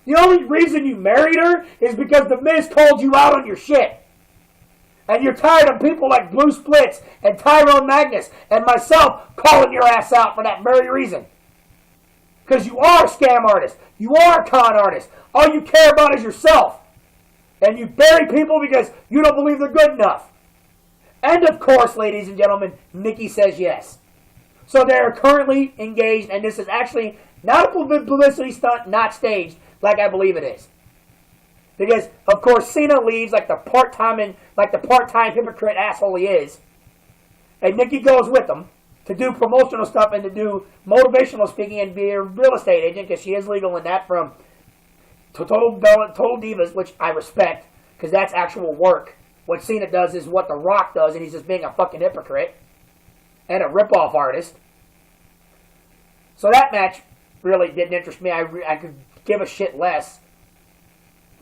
The only reason you married her is because The Miz called you out on your shit. And you're tired of people like Blue Splits and Tyrone Magnus and myself calling your ass out for that very reason. Because you are a scam artist. You are a con artist. All you care about is yourself. And you bury people because you don't believe they're good enough. And of course, ladies and gentlemen, Nikki says yes. So they're currently engaged, and this is actually not a publicity stunt, not staged, like I believe it is. Because, of course, Cena leaves like the part-time hypocrite asshole he is. And Nikki goes with him to do promotional stuff and to do motivational speaking and be a real estate agent, because she is legal in that from Total Divas, which I respect, because that's actual work. What Cena does is what The Rock does, and he's just being a fucking hypocrite and a rip-off artist. So that match really didn't interest me. I could give a shit less.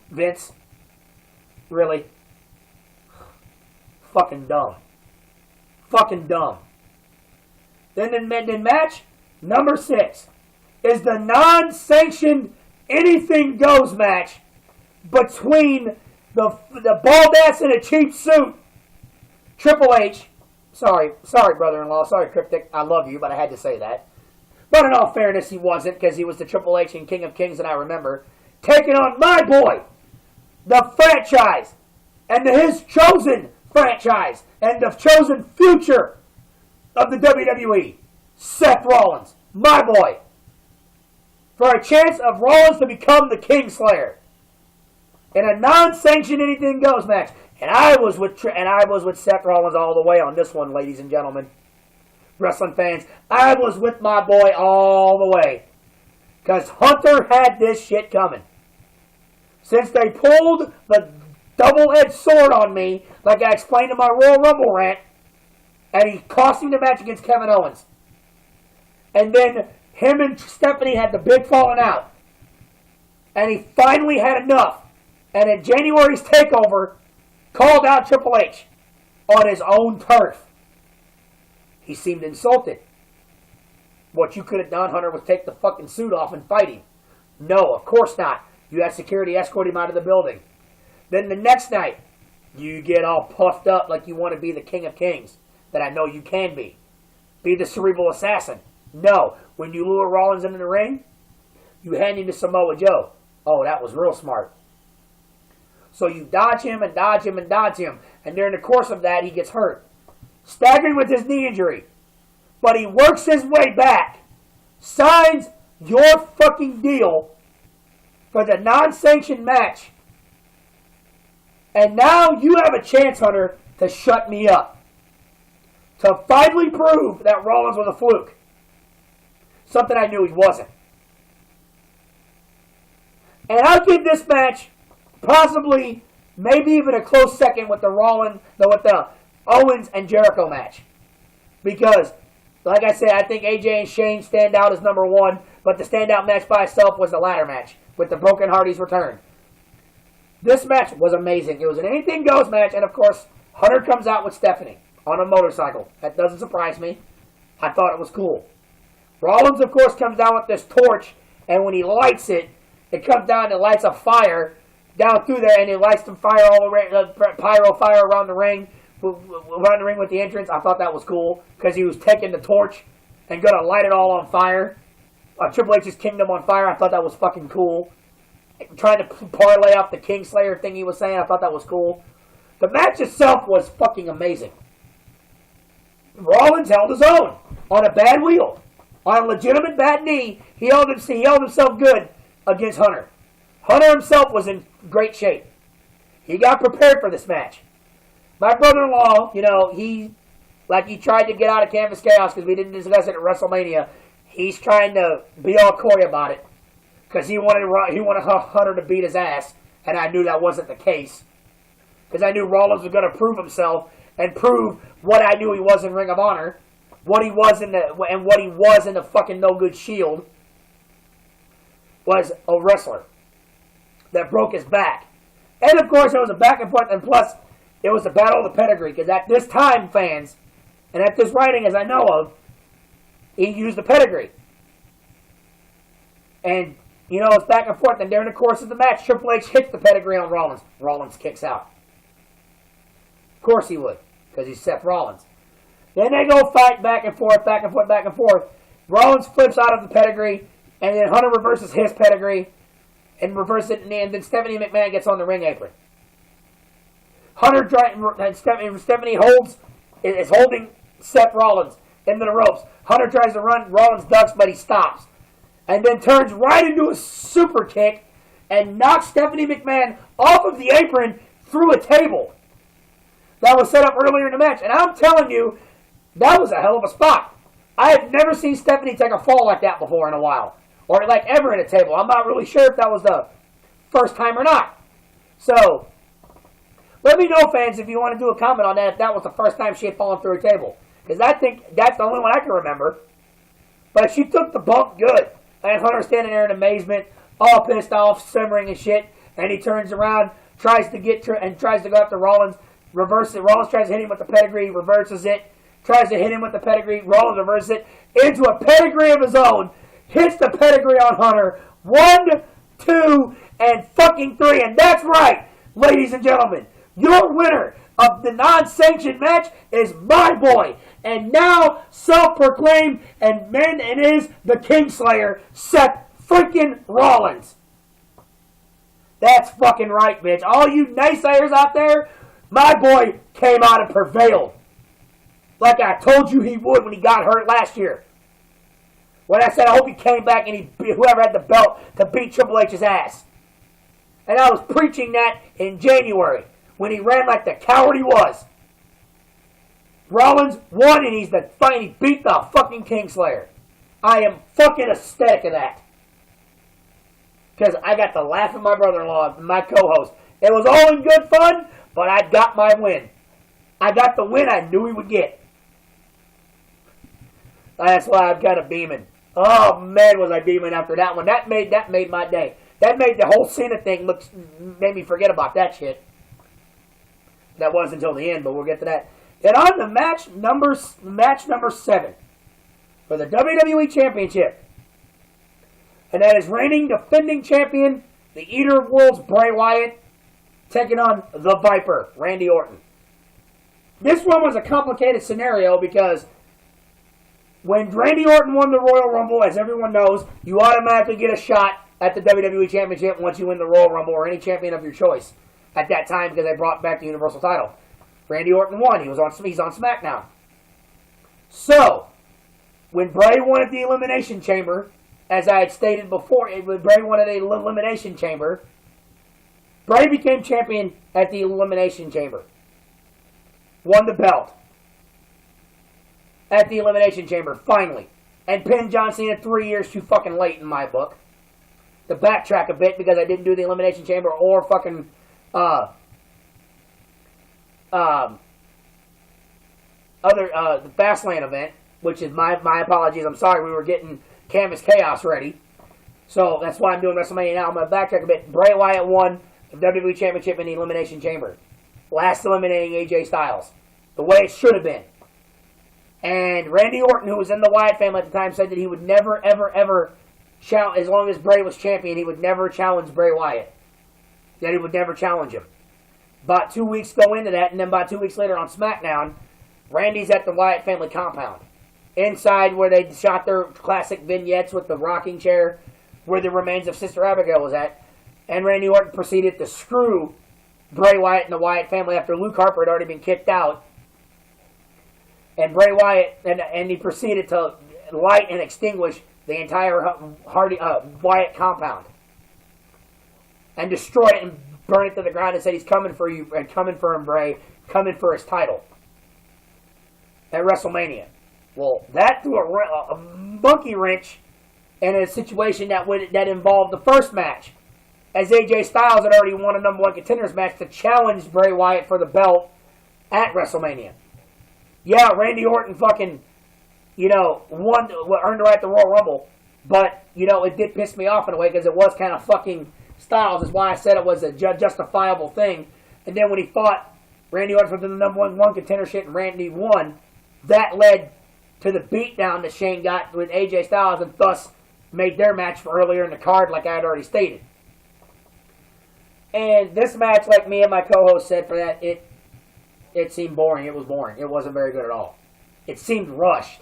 Vince, really? Fucking dumb. Fucking dumb. Then match number 6 is the non-sanctioned anything goes match between the bald ass in a cheap suit, Triple H. Sorry, brother-in-law. Sorry, Cryptic. I love you, but I had to say that. But in all fairness, he wasn't, because he was the Triple H and King of Kings that I remember. Taking on my boy, the franchise, and his chosen franchise, and the chosen future of the WWE, Seth Rollins, my boy. for a chance of Rollins to become the Kingslayer in a non-sanctioned anything goes match. And I was with Seth Rollins all the way on this one, ladies and gentlemen, wrestling fans. I was with my boy all the way, because Hunter had this shit coming. Since they pulled the double-edged sword on me, like I explained in my Royal Rumble rant, and he cost him the match against Kevin Owens. And then him and Stephanie had the big falling out. And he finally had enough. And in January's TakeOver, called out Triple H on his own turf. He seemed insulted. What you could have done, Hunter, was take the fucking suit off and fight him. No, of course not. You had security escort him out of the building. Then the next night, you get all puffed up like you want to be the King of Kings, that I know you can be. Be the cerebral assassin. No, when you lure Rollins into the ring, you hand him to Samoa Joe. Oh, that was real smart. So you dodge him and dodge him and dodge him. And during the course of that, he gets hurt. Staggering with his knee injury. But he works his way back. Signs your fucking deal for the non-sanctioned match. And now you have a chance, Hunter, to shut me up. To finally prove that Rollins was a fluke. Something I knew he wasn't. And I'll give this match possibly, maybe even a close second with the Owens and Jericho match. Because, like I said, I think AJ and Shane stand out as number one, but the standout match by itself was the ladder match with the Broken Hardy's return. This match was amazing. It was an anything goes match, and of course, Hunter comes out with Stephanie on a motorcycle. That doesn't surprise me. I thought it was cool. Rollins, of course, comes down with this torch, and when he lights it, it comes down and lights a fire down through there, and it lights the fire all around, pyro fire around the ring with the entrance. I thought that was cool, because he was taking the torch and going to light it all on fire. Triple H's kingdom on fire. I thought that was fucking cool. Trying to parlay off the Kingslayer thing he was saying. I thought that was cool. The match itself was fucking amazing. Rollins held his own on a bad wheel. On a legitimate bad knee, he held himself good against Hunter. Hunter himself was in great shape. He got prepared for this match. My brother-in-law, he tried to get out of Canvas Chaos because we didn't discuss it at WrestleMania. He's trying to be all coy about it because he wanted Hunter to beat his ass, and I knew that wasn't the case because I knew Rollins was going to prove himself and prove what I knew he was in Ring of Honor, what he was in the fucking no good Shield was a wrestler that broke his back. And of course, it was a back and forth, and plus, it was a battle of the pedigree, because at this time, fans, and at this writing, as I know of, he used the pedigree. And, it's back and forth, and during the course of the match, Triple H hits the pedigree on Rollins. Rollins kicks out. Of course he would, because he's Seth Rollins. Then they go fight back and forth, back and forth, back and forth. Rollins flips out of the pedigree, and then Hunter reverses his pedigree, and reverses it, and then Stephanie McMahon gets on the ring apron. Stephanie is holding Seth Rollins into the ropes. Hunter tries to run, Rollins ducks, but he stops. And then turns right into a super kick and knocks Stephanie McMahon off of the apron through a table that was set up earlier in the match. And I'm telling you, that was a hell of a spot. I have never seen Stephanie take a fall like that before in a while. Or like ever in a table. I'm not really sure if that was the first time or not. So, let me know, fans, if you want to do a comment on that, if that was the first time she had fallen through a table. Because I think that's the only one I can remember. But she took the bump good. And Hunter standing there in amazement, all pissed off, simmering and shit. And he turns around, tries to go after Rollins, reverses it. Rollins tries to hit him with the pedigree, reverses it. Tries to hit him with the pedigree, Rollins reverses it into a pedigree of his own. Hits the pedigree on Hunter. 1, 2, and fucking 3. And that's right, ladies and gentlemen. Your winner of the non-sanctioned match is my boy. And now self-proclaimed and is the Kingslayer, Seth freaking Rollins. That's fucking right, bitch. All you naysayers out there, my boy came out and prevailed. Like I told you he would when he got hurt last year. when I said I hope he came back and he beat whoever had the belt to beat Triple H's ass. And I was preaching that in January when he ran like the coward he was. Rollins won and he beat the fucking Kingslayer. I am fucking ecstatic of that. Because I got to laugh at my brother-in-law, my co-host. It was all in good fun, but I got my win. I got the win I knew he would get. That's why I'm kind of beaming. Oh man, was I beaming after that one. That made my day. That made the whole Cena thing made me forget about that shit. That wasn't until the end, but we'll get to that. And on the match number 7 for the WWE Championship. And that is reigning defending champion, the Eater of Worlds, Bray Wyatt, taking on the Viper, Randy Orton. This one was a complicated scenario because when Randy Orton won the Royal Rumble, as everyone knows, you automatically get a shot at the WWE Championship once you win the Royal Rumble or any champion of your choice at that time because they brought back the Universal title. Randy Orton won. He's on SmackDown. So, when Bray won at the Elimination Chamber, as I had stated before, when Bray won at the Elimination Chamber, Bray became champion at the Elimination Chamber. Won the belt at the Elimination Chamber, finally. And pinned John Cena 3 years too fucking late in my book. To backtrack a bit because I didn't do the Elimination Chamber or fucking the Fastlane event, which is my apologies. I'm sorry, we were getting Canvas Chaos ready. So that's why I'm doing WrestleMania now. I'm going to backtrack a bit. Bray Wyatt won the WWE Championship in the Elimination Chamber. Last eliminating AJ Styles. The way it should have been. And Randy Orton, who was in the Wyatt family at the time, said that he would never, ever, ever challenge, as long as Bray was champion, he would never challenge Bray Wyatt. That he would never challenge him. About 2 weeks go into that, and then about 2 weeks later on SmackDown, Randy's at the Wyatt family compound. Inside where they shot their classic vignettes with the rocking chair, where the remains of Sister Abigail was at. And Randy Orton proceeded to screw Bray Wyatt and the Wyatt family after Luke Harper had already been kicked out. And Bray Wyatt, and he proceeded to light and extinguish the entire Wyatt compound. And destroy it and burn it to the ground and said he's coming for you, and coming for him, Bray, coming for his title. At WrestleMania. Well, that threw a monkey wrench in a situation that involved the first match. As AJ Styles had already won a number 1 contenders match to challenge Bray Wyatt for the belt at WrestleMania. Yeah, Randy Orton fucking, earned the right to Royal Rumble. But, it did piss me off in a way because it was kind of fucking Styles. Is why I said it was a justifiable thing. And then when he fought Randy Orton for the number 1 contender shit and Randy won, that led to the beatdown that Shane got with AJ Styles and thus made their match for earlier in the card like I had already stated. And this match, like me and my co-host said for that, it seemed boring. It was boring. It wasn't very good at all. It seemed rushed.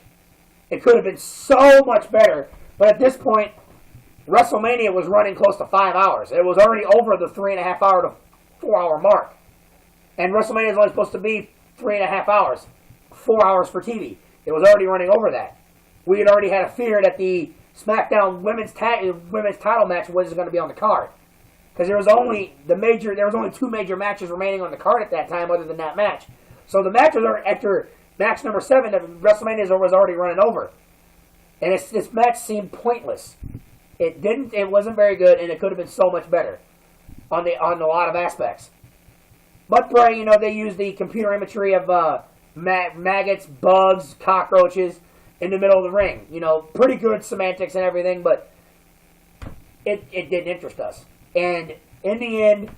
It could have been so much better, but at this point, WrestleMania was running close to 5 hours. It was already over the 3.5 hour to 4 hour mark. And WrestleMania is only supposed to be 3.5 hours. 4 hours for TV. It was already running over that. We had already had a fear that the SmackDown women's title match wasn't going to be on the card. Because there was only 2 major matches remaining on the card at that time other than that match. So the matches after match number 7 of WrestleMania was already running over. And this match seemed pointless. It wasn't very good, and it could have been so much better on a lot of aspects. But Bray, they used the computer imagery of maggots, bugs, cockroaches in the middle of the ring. Pretty good semantics and everything, but it didn't interest us. And in the end,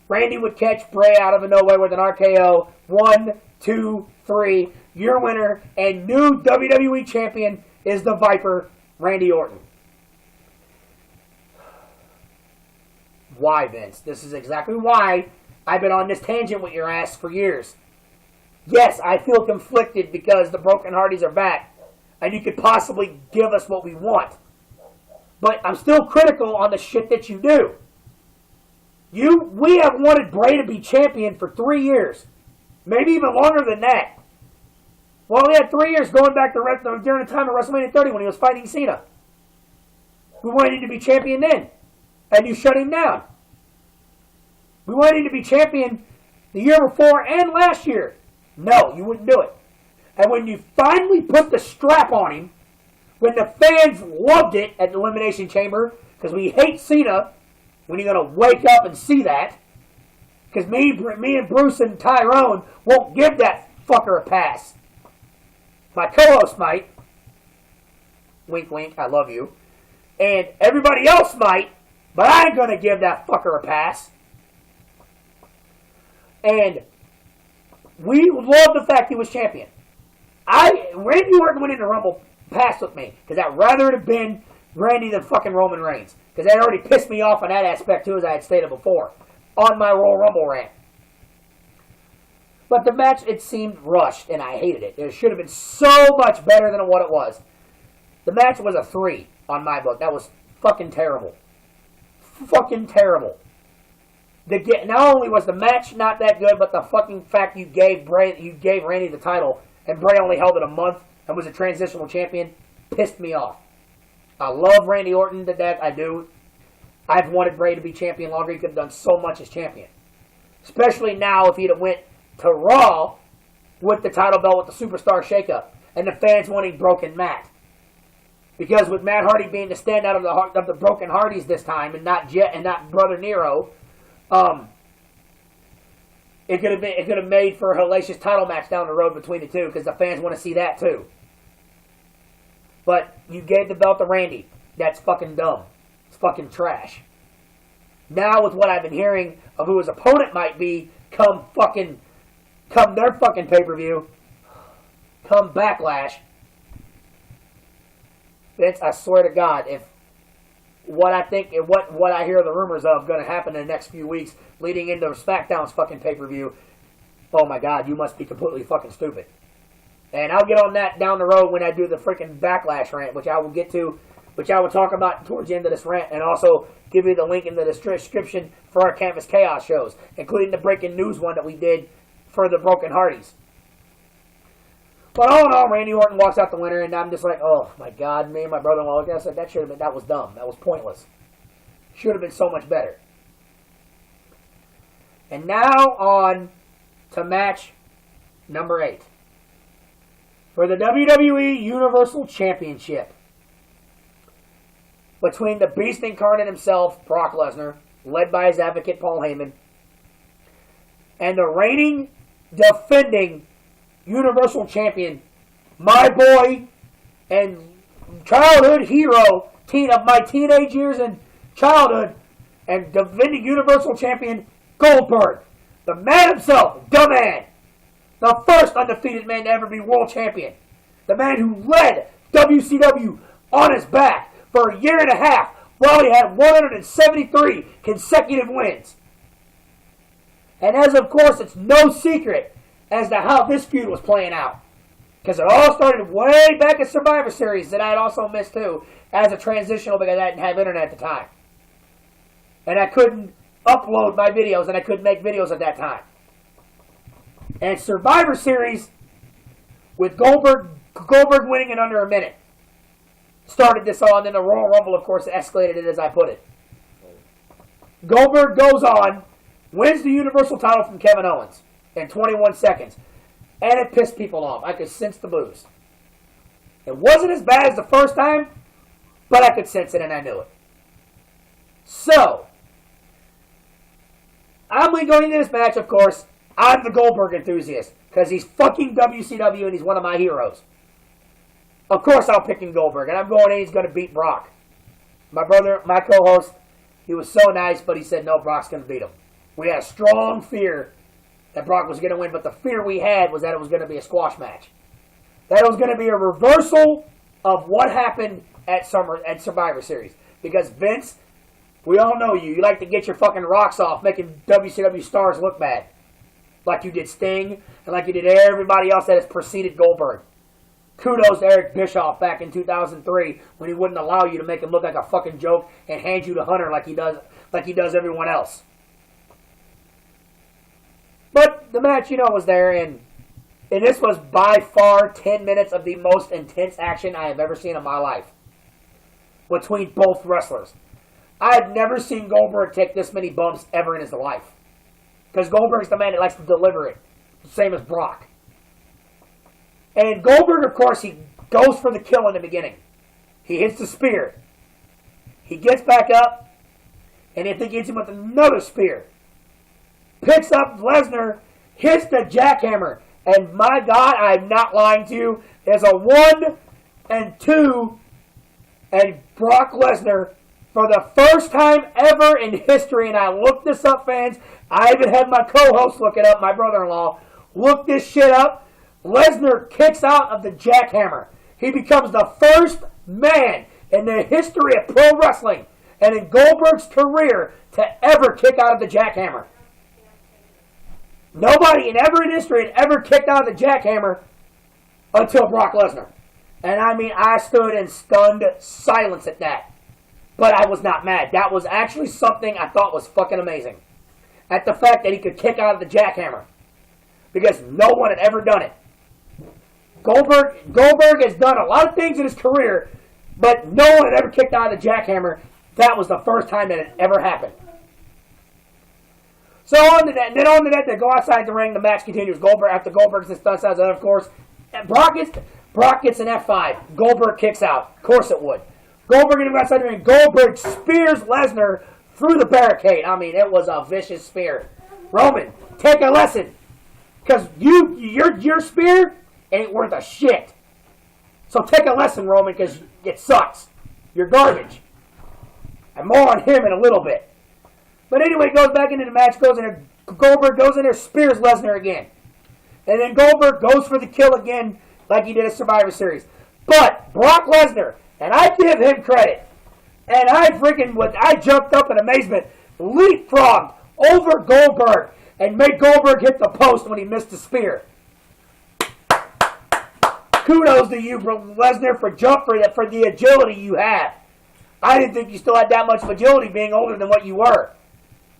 Randy would catch Bray out of nowhere with an RKO. 1, 2, 3. Your winner and new WWE champion is the Viper, Randy Orton. Why, Vince? This is exactly why I've been on this tangent with your ass for years. Yes, I feel conflicted because the Broken Hardys are back, and you could possibly give us what we want. But I'm still critical on the shit that you do. We have wanted Bray to be champion for 3 years. Maybe even longer than that. Well, he had 3 years going back to during the time of WrestleMania 30 when he was fighting Cena. We wanted him to be champion then, and you shut him down. We wanted him to be champion the year before and last year. No, you wouldn't do it. And when you finally put the strap on him, when the fans loved it at the Elimination Chamber, because we hate Cena, when you're going to wake up and see that, because me and Bruce and Tyrone won't give that fucker a pass. My co-host might. Wink, wink, I love you. And everybody else might, but I ain't going to give that fucker a pass. And we love the fact he was champion. Randy Orton went in the Rumble past with me, because I'd rather it have been Randy than fucking Roman Reigns. Because that already pissed me off on that aspect too, as I had stated before, on my Royal Rumble rant. But the match, it seemed rushed, and I hated it. It should have been so much better than what it was. The match was a 3 on my book. That was fucking terrible. Fucking terrible. Not only was the match not that good, but the fucking fact you gave Randy the title, and Bray only held it a month and was a transitional champion, pissed me off. I love Randy Orton to death. I do. I've wanted Bray to be champion longer. He could have done so much as champion. Especially now if he'd have went to Raw with the title belt with the Superstar Shakeup. And the fans wanting Broken Matt. Because with Matt Hardy being the standout of the Broken Hardys this time, and not Brother Nero, it could have made for a hellacious title match down the road between the two, because the fans want to see that too. But you gave the belt to Randy. That's fucking dumb. It's fucking trash. Now with what I've been hearing of who his opponent might be, come their fucking pay-per-view, come Backlash, Vince, I swear to God, if what I think and what I hear the rumors of going to happen in the next few weeks leading into SmackDown's fucking pay-per-view, oh my God, you must be completely fucking stupid. And I'll get on that down the road when I do the freaking Backlash rant, which I will get to, which I will talk about towards the end of this rant, and also give you the link in the description for our Canvas Chaos shows, including the breaking news one that we did for the Broken Hardys. But all in all, Randy Orton walks out the winner, and I'm just like, oh my God, me and my brother-in-law looked at it, I said, that was dumb. That was pointless. Should have been so much better. And now on to match number 8. For the WWE Universal Championship. Between the Beast Incarnate himself, Brock Lesnar, led by his advocate, Paul Heyman, and the reigning, defending Universal Champion, my boy and childhood hero of my teenage years and childhood, and defending Universal Champion, Goldberg. The man himself, the man. The first undefeated man to ever be world champion. The man who led WCW on his back for a year and a half while he had 173 consecutive wins. And as of course, it's no secret as to how this feud was playing out. Because it all started way back at Survivor Series that I had also missed too as a transitional because I didn't have internet at the time. And I couldn't upload my videos and I couldn't make videos at that time. And Survivor Series with Goldberg winning in under a minute started this all, and then the Royal Rumble, of course, escalated it as I put it. Goldberg goes on, wins the Universal title from Kevin Owens in 21 seconds. And it pissed people off. I could sense the booze. It wasn't as bad as the first time, but I could sense it and I knew it. So, I'm going into this match, of course. I'm the Goldberg enthusiast because he's fucking WCW and he's one of my heroes. Of course I'll pick in Goldberg, and I'm going in, he's going to beat Brock. My brother, my co-host, he was so nice, but he said, no, Brock's going to beat him. We had a strong fear that Brock was going to win, but the fear we had was that it was going to be a squash match. That it was going to be a reversal of what happened at Survivor Series. Because Vince, we all know you. You like to get your fucking rocks off making WCW stars look bad. Like you did Sting, and like you did everybody else that has preceded Goldberg. Kudos to Eric Bischoff back in 2003 when he wouldn't allow you to make him look like a fucking joke and hand you to Hunter like he does everyone else. But the match, was there, and And this was by far 10 minutes of the most intense action I have ever seen in my life between both wrestlers. I've never seen Goldberg take this many bumps ever in his life. Because Goldberg's the man that likes to deliver it. Same as Brock. And Goldberg, of course, he goes for the kill in the beginning. He hits the spear. He gets back up, and then he hits him with another spear. Picks up Lesnar, hits the jackhammer. And my God, I'm not lying to you. There's a 1 and 2, and Brock Lesnar, for the first time ever in history, and I looked this up, fans. I even had my co-host look it up, my brother-in-law. Look this shit up. Lesnar kicks out of the jackhammer. He becomes the first man in the history of pro wrestling and in Goldberg's career to ever kick out of the jackhammer. Nobody in every history had ever kicked out of the jackhammer until Brock Lesnar. And I mean, I stood in stunned silence at that. But I was not mad. That was actually something I thought was fucking amazing. At the fact that he could kick out of the jackhammer. Because no one had ever done it. Goldberg has done a lot of things in his career, but no one had ever kicked out of the jackhammer. That was the first time that it ever happened. So on to that, and then on to that, they go outside the ring. The match continues. Goldberg, after Goldberg's and stuff, of course, and Brock gets an F5. Goldberg kicks out. Of course it would. Goldberg getting outside the ring. Goldberg spears Lesnar through the barricade. I mean, it was a vicious spear. Roman, take a lesson, because your spear ain't worth a shit. So take a lesson, Roman, because it sucks. You're garbage. And more on him in a little bit. But anyway, goes back into the match, Goldberg goes in there, spears Lesnar again. And then Goldberg goes for the kill again, like he did at Survivor Series. But Brock Lesnar, and I give him credit, and I jumped up in amazement, leapfrogged over Goldberg, and made Goldberg hit the post when he missed the spear. Kudos to you, Lesnar, for the agility you have. I didn't think you still had that much agility being older than what you were.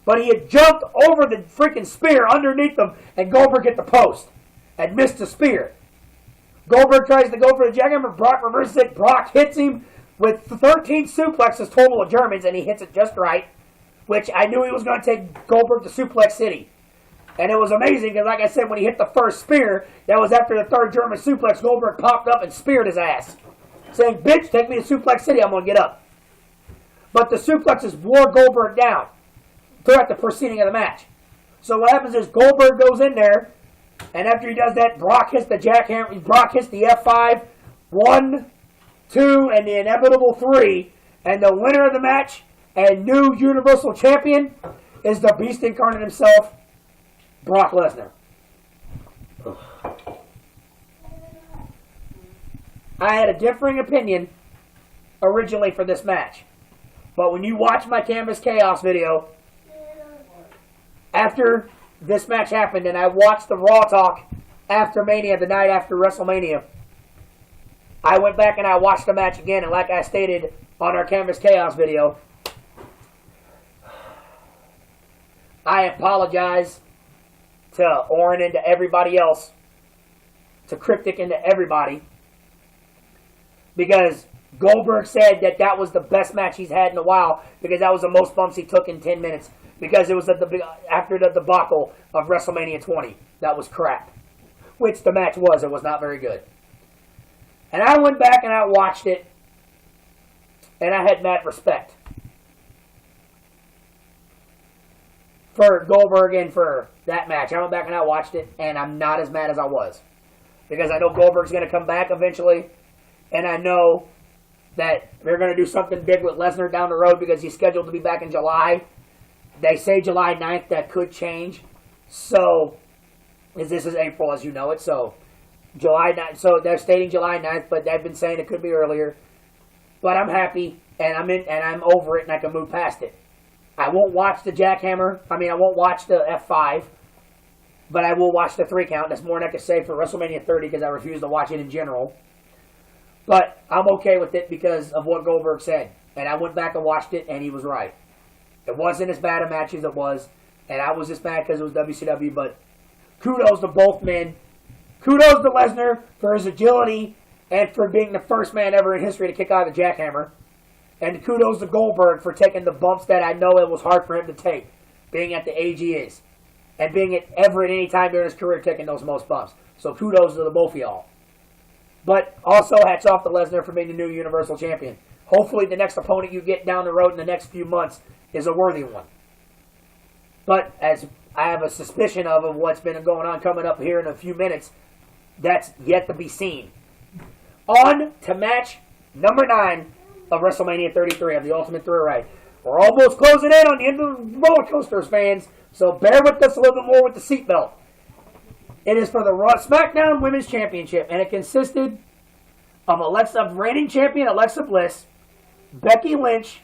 But he had jumped over the freaking spear underneath him, and Goldberg hit the post and missed the spear. Goldberg tries to go for the jackhammer. Brock reverses it. Brock hits him with 13 suplexes total of Germans, and he hits it just right, which I knew he was going to take Goldberg to Suplex City. And it was amazing, because like I said, when he hit the first spear, that was after the third German suplex, Goldberg popped up and speared his ass, saying, "Bitch, take me to Suplex City, I'm going to get up." But the suplexes wore Goldberg down throughout the proceeding of the match. So what happens is Goldberg goes in there, and after he does that, Brock hits the jackhammer, Brock hits the F5, 1, 2, and the inevitable 3, and the winner of the match and new Universal Champion is the Beast Incarnate himself, Brock Lesnar. I had a differing opinion originally for this match. But when you watch my Canvas Chaos video, after this match happened, and I watched the Raw Talk after Mania, the night after WrestleMania, I went back and I watched the match again, and like I stated on our Canvas Chaos video, I apologize to Orin and to everybody else, to Cryptic and to everybody, because Goldberg said that was the best match he's had in a while, because that was the most bumps he took in 10 minutes, because it was after the debacle of WrestleMania 20. That was crap. Which the match was. It was not very good. And I went back and I watched it, and I had mad respect for Goldberg and for that match. I went back and I watched it, and I'm not as mad as I was, because I know Goldberg's going to come back eventually, and I know that they're going to do something big with Lesnar down the road, because he's scheduled to be back in July. They say July 9th. That could change. So, this is April, as you know it. So, July 9th. So, they're stating July 9th, but they've been saying it could be earlier. But I'm happy, and I'm over it, and I can move past it. I won't watch the jackhammer. I won't watch the F5. But I will watch the 3 count. That's more than I can say for WrestleMania 30, because I refuse to watch it in general. But I'm okay with it because of what Goldberg said. And I went back and watched it, and he was right. It wasn't as bad a match as it was. And I was just mad because it was WCW. But kudos to both men. Kudos to Lesnar for his agility and for being the first man ever in history to kick out of the jackhammer. And kudos to Goldberg for taking the bumps that I know it was hard for him to take, being at the age he is. And being at any time during his career taking those most bumps. So kudos to the both of y'all. But also hats off to Lesnar for being the new Universal Champion. Hopefully the next opponent you get down the road in the next few months is a worthy one. But as I have a suspicion of what's been going on coming up here in a few minutes, that's yet to be seen. On to match number 9 of WrestleMania 33 of the Ultimate Thrill Ride. We're almost closing in on the end of the roller coasters, fans, so bear with us a little bit more with the seatbelt. It is for the Raw SmackDown Women's Championship, and it consisted of reigning champion Alexa Bliss, Becky Lynch,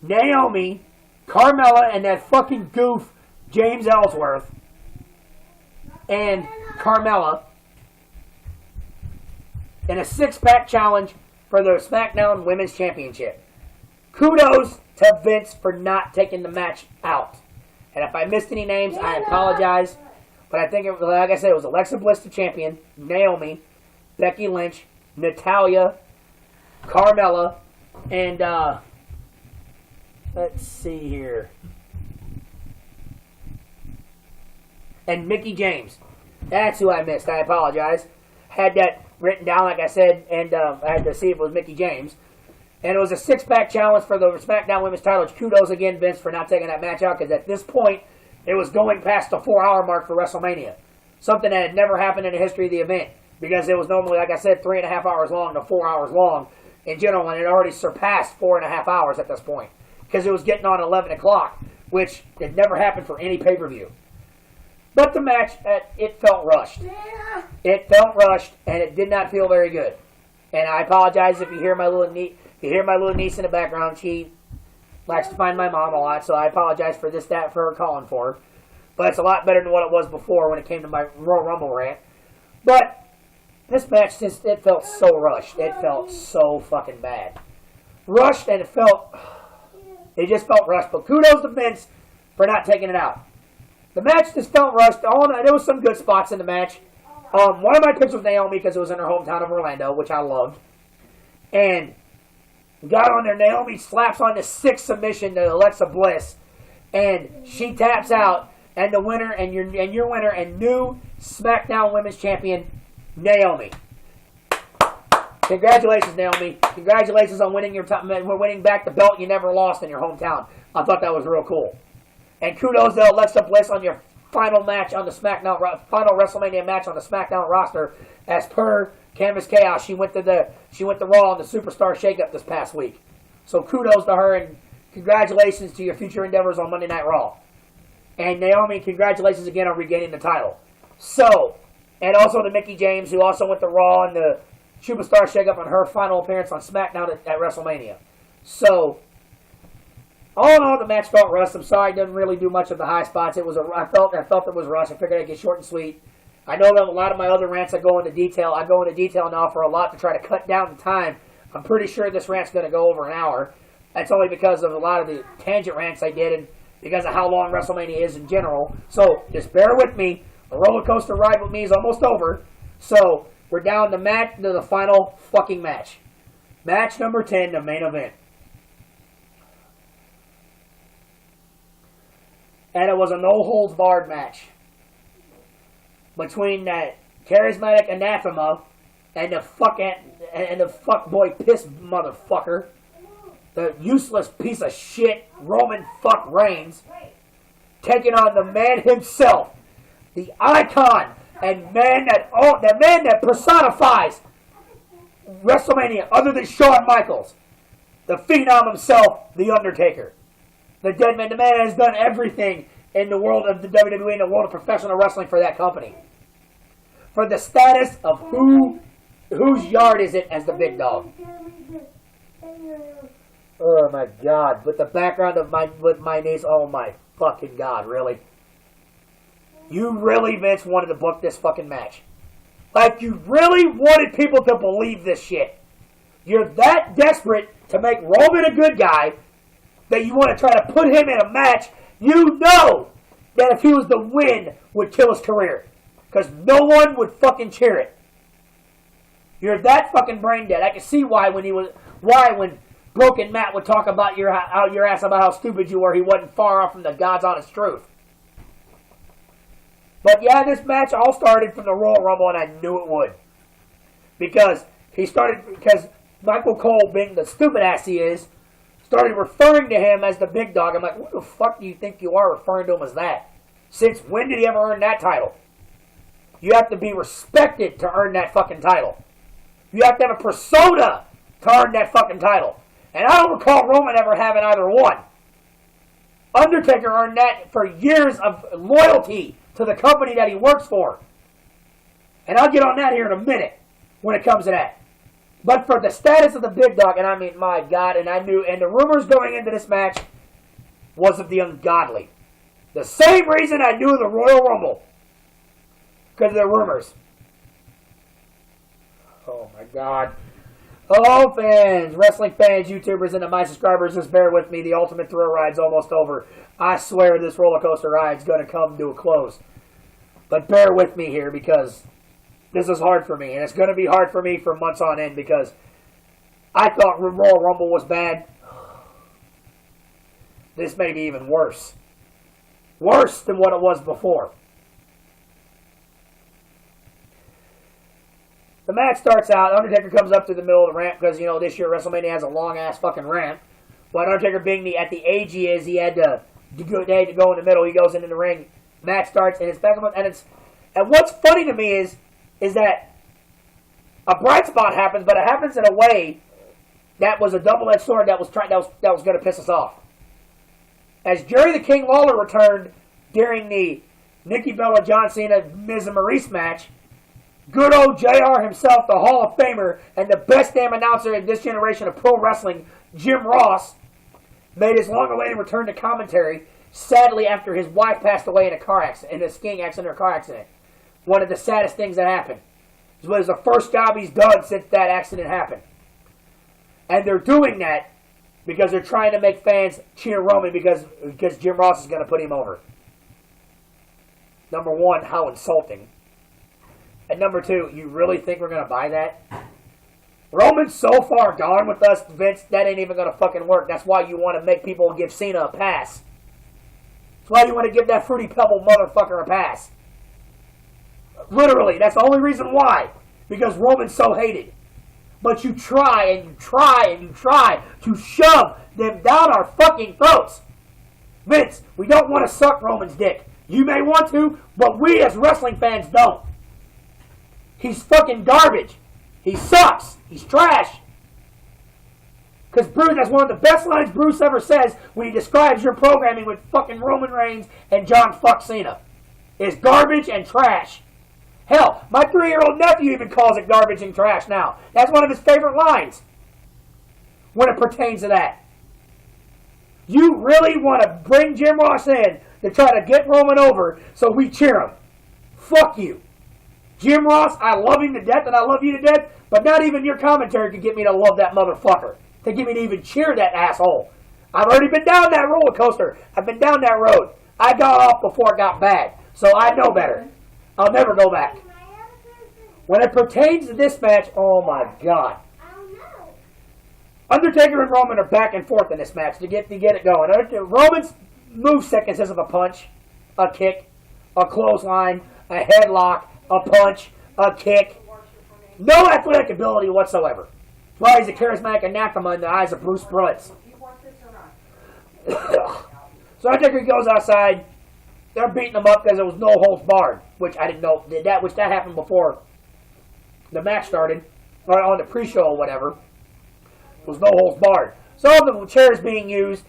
Naomi, Carmella, and that fucking goof James Ellsworth, and Carmella, in a 6-pack challenge for the SmackDown Women's Championship. Kudos to Vince for not taking the match out. And if I missed any names, I apologize. But I think, like I said, it was Alexa Bliss the champion, Naomi, Becky Lynch, Natalya, Carmella, and, let's see here. And Mickie James. That's who I missed. I apologize. Had that written down, like I said, and I had to see if it was Mickie James. And it was a 6-pack challenge for the SmackDown Women's title. Kudos again, Vince, for not taking that match out, because at this point, it was going past the 4-hour mark for WrestleMania. Something that had never happened in the history of the event, because it was normally, like I said, 3.5 hours long to 4 hours long in general, and it already surpassed 4.5 hours at this point, because it was getting on 11 o'clock, which had never happened for any pay-per-view. But the match, it felt rushed. It felt rushed, and it did not feel very good. And I apologize if you hear my little niece in the background. She likes to find my mom a lot, so I apologize for for her calling for her. But it's a lot better than what it was before when it came to my Royal Rumble rant. But this match, it felt so rushed. It felt so fucking bad. Rushed, and it just felt rushed. But kudos to Vince for not taking it out. The match just felt rushed. There was some good spots in the match. One of my picks was Naomi because it was in her hometown of Orlando, which I loved. And got on there. Naomi slaps on the 6th submission to Alexa Bliss, and she taps out. And the winner, and your winner, and new SmackDown Women's Champion, Naomi. Congratulations, Naomi. Congratulations on winning back the belt you never lost in your hometown. I thought that was real cool. And kudos to Alexa Bliss on your final match on the final WrestleMania match on the SmackDown roster. As per Canvas Chaos, she went to Raw on the Superstar Shakeup this past week. So kudos to her, and congratulations to your future endeavors on Monday Night Raw. And Naomi, congratulations again on regaining the title. So, and also to Mickie James, who also went to Raw on the Superstar Shakeup on her final appearance on SmackDown at WrestleMania. So, all in all, the match felt rushed. I'm sorry I didn't really do much of the high spots. I felt it was rushed. I figured I'd get short and sweet. I know that a lot of my other rants I go into detail now for a lot to try to cut down the time. I'm pretty sure this rant's going to go over an hour. That's only because of a lot of the tangent rants I did and because of how long WrestleMania is in general. So just bear with me. The roller coaster ride with me is almost over. So we're down to the final fucking match. Match number 10, the main event. And it was a no-holds-barred match between that charismatic anathema and the fuckboy piss motherfucker, the useless piece of shit Roman fuck Reigns, taking on the man himself, the icon and the man that personifies WrestleMania other than Shawn Michaels, the Phenom himself, The Undertaker. The dead man, the man that has done everything in the world of the WWE and the world of professional wrestling for that company. For the status of whose yard is it as the big dog. Oh my God! With the background of my niece, oh my fucking God! Really? You really, Vince, wanted to book this fucking match? Like you really wanted people to believe this shit? You're that desperate to make Roman a good guy that you want to try to put him in a match you know that if he was to win would kill his career. Because no one would fucking cheer it. You're that fucking brain dead. I can see why when Broken Matt would talk about your ass about how stupid you were, he wasn't far off from the God's honest truth. But yeah, this match all started from the Royal Rumble, and I knew it would. Because Michael Cole, being the stupid ass he is, started referring to him as the big dog. I'm like, what the fuck do you think you are referring to him as that? Since when did he ever earn that title? You have to be respected to earn that fucking title. You have to have a persona to earn that fucking title. And I don't recall Roman ever having either one. Undertaker earned that for years of loyalty to the company that he works for. And I'll get on that here in a minute when it comes to that. But for the status of the big dog, and I mean, my God, and the rumors going into this match was of the ungodly. The same reason I knew the Royal Rumble. Because of the rumors. Oh my God. Oh, fans, wrestling fans, YouTubers, and my subscribers, just bear with me. The ultimate thrill ride's almost over. I swear this roller coaster ride's going to come to a close. But bear with me here because this is hard for me. And it's going to be hard for me for months on end because I thought Royal Rumble was bad. This may be even worse. Worse than what it was before. The match starts out, Undertaker comes up to the middle of the ramp because, this year WrestleMania has a long-ass fucking ramp. But Undertaker being at the age he is, they had to go in the middle. He goes into the ring. Match starts, and and what's funny to me is that a bright spot happens, but it happens in a way that was a double-edged sword that was going to piss us off. As Jerry the King Lawler returned during the Nikki Bella, John Cena, Miz and Maurice match, good old JR himself, the Hall of Famer, and the best damn announcer in this generation of pro wrestling, Jim Ross, made his long-awaited return to commentary, sadly after his wife passed away in a skiing accident or car accident. One of the saddest things that happened. It was the first job he's done since that accident happened. And they're doing that because they're trying to make fans cheer Roman because Jim Ross is going to put him over. Number one, how insulting. And number two, you really think we're going to buy that? Roman's so far gone with us, Vince, that ain't even going to fucking work. That's why you want to make people give Cena a pass. That's why you want to give that Fruity Pebble motherfucker a pass. Literally, that's the only reason why. Because Roman's so hated. But you try and you try and you try to shove them down our fucking throats. Vince, we don't want to suck Roman's dick. You may want to, but we as wrestling fans don't. He's fucking garbage. He sucks. He's trash. Because Bruce, that's one of the best lines Bruce ever says when he describes your programming with fucking Roman Reigns and John fuck Cena. Is garbage and trash. Hell, my 3-year-old nephew even calls it garbage and trash now. That's one of his favorite lines when it pertains to that. You really want to bring Jim Ross in to try to get Roman over so we cheer him. Fuck you. Jim Ross, I love him to death and I love you to death, but not even your commentary could get me to love that motherfucker. To get me to even cheer that asshole. I've already been down that roller coaster. I've been down that road. I got off before it got bad. So I know better. I'll never go back. When it pertains to this match, oh my God. Undertaker and Roman are back and forth in this match to get it going. Roman's moveset consists of a punch, a kick, a clothesline, a headlock, a punch, a kick. No athletic ability whatsoever. That's why he's a charismatic anathema in the eyes of Bruce Broods. So Undertaker goes outside. They're beating him up because it was no holds barred, which I didn't know that happened before the match started, or on the pre-show or whatever. It was no holds barred. So the chair is being used.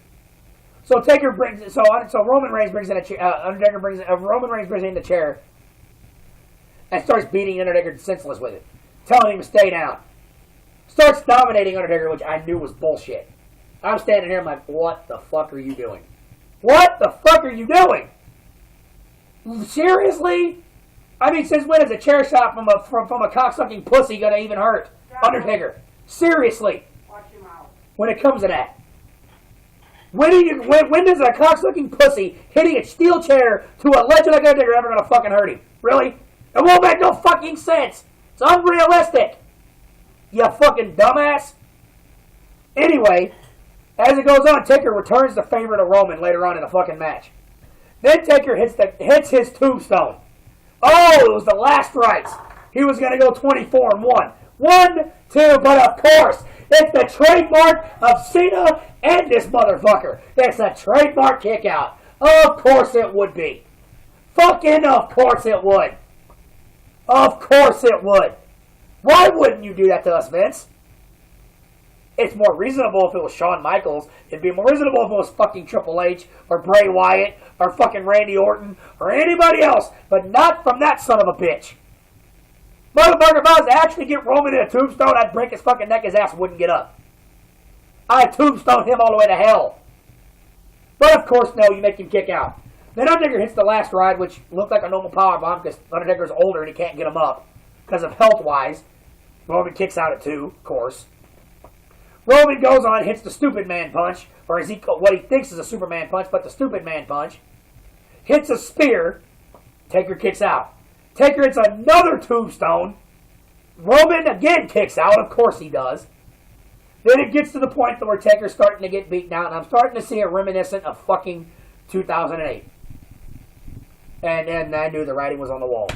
So Roman Reigns brings in a chair. Roman Reigns brings in the chair and starts beating Undertaker senseless with it, telling him to stay down. Starts dominating Undertaker, which I knew was bullshit. I'm standing here, I'm like, what the fuck are you doing? What the fuck are you doing? Seriously? I mean, since when is a chair shot from a cocksucking pussy gonna even hurt Undertaker? Seriously? When it comes to that. When does a cocksucking pussy hitting a steel chair to a legend like Undertaker ever gonna fucking hurt him? Really? It fucking sense. It's unrealistic. You fucking dumbass. Anyway, as it goes on, Taker returns the favor to Roman later on in the fucking match. Then Taker hits his tombstone. Oh, it was the last rites. He was going to go 24-1. 1, 2, but of course, it's the trademark of Cena and this motherfucker. It's a trademark kick out. Of course it would be. Fucking of course it would. Of course it would. Why wouldn't you do that to us, Vince? It's more reasonable if it was Shawn Michaels. It'd be more reasonable if it was fucking Triple H or Bray Wyatt or fucking Randy Orton or anybody else, but not from that son of a bitch. Motherfucker, if I was to actually get Roman in a tombstone, I'd break his fucking neck, his ass wouldn't get up. I'd tombstone him all the way to hell. But of course, no, you make him kick out. Then Undertaker hits the last ride, which looked like a normal powerbomb because Undertaker's older and he can't get him up because of health-wise. Roman kicks out at 2, of course. Roman goes on, hits the stupid man punch, or what he thinks is a Superman punch, but the stupid man punch. Hits a spear. Taker kicks out. Taker hits another tombstone. Roman again kicks out. Of course he does. Then it gets to the point where Taker's starting to get beaten out, and I'm starting to see it reminiscent of fucking 2008. And I knew the writing was on the wall.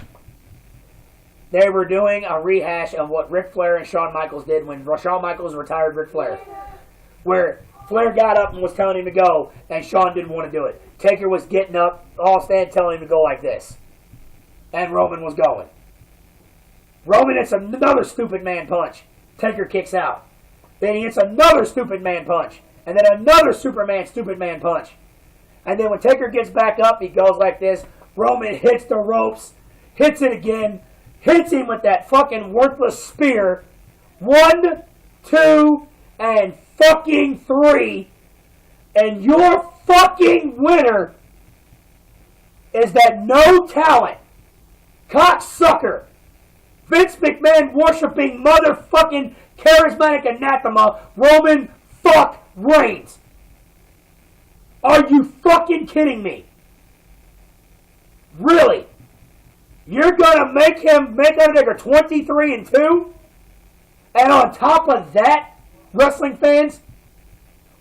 They were doing a rehash of what Ric Flair and Shawn Michaels did when Shawn Michaels retired Ric Flair. Where Flair got up and was telling him to go, and Shawn didn't want to do it. Taker was getting up, all stand telling him to go like this. And Roman was going. Roman hits another stupid man punch. Taker kicks out. Then he hits another stupid man punch. And then another stupid man punch. And then when Taker gets back up, he goes like this. Roman hits the ropes, hits it again, hits him with that fucking worthless spear. 1, 2, and fucking 3. And your fucking winner is that no talent, cocksucker, Vince McMahon worshipping motherfucking charismatic anathema, Roman fuck Reigns. Are you fucking kidding me? Really? You're gonna make Undertaker 23-2? And on top of that, wrestling fans,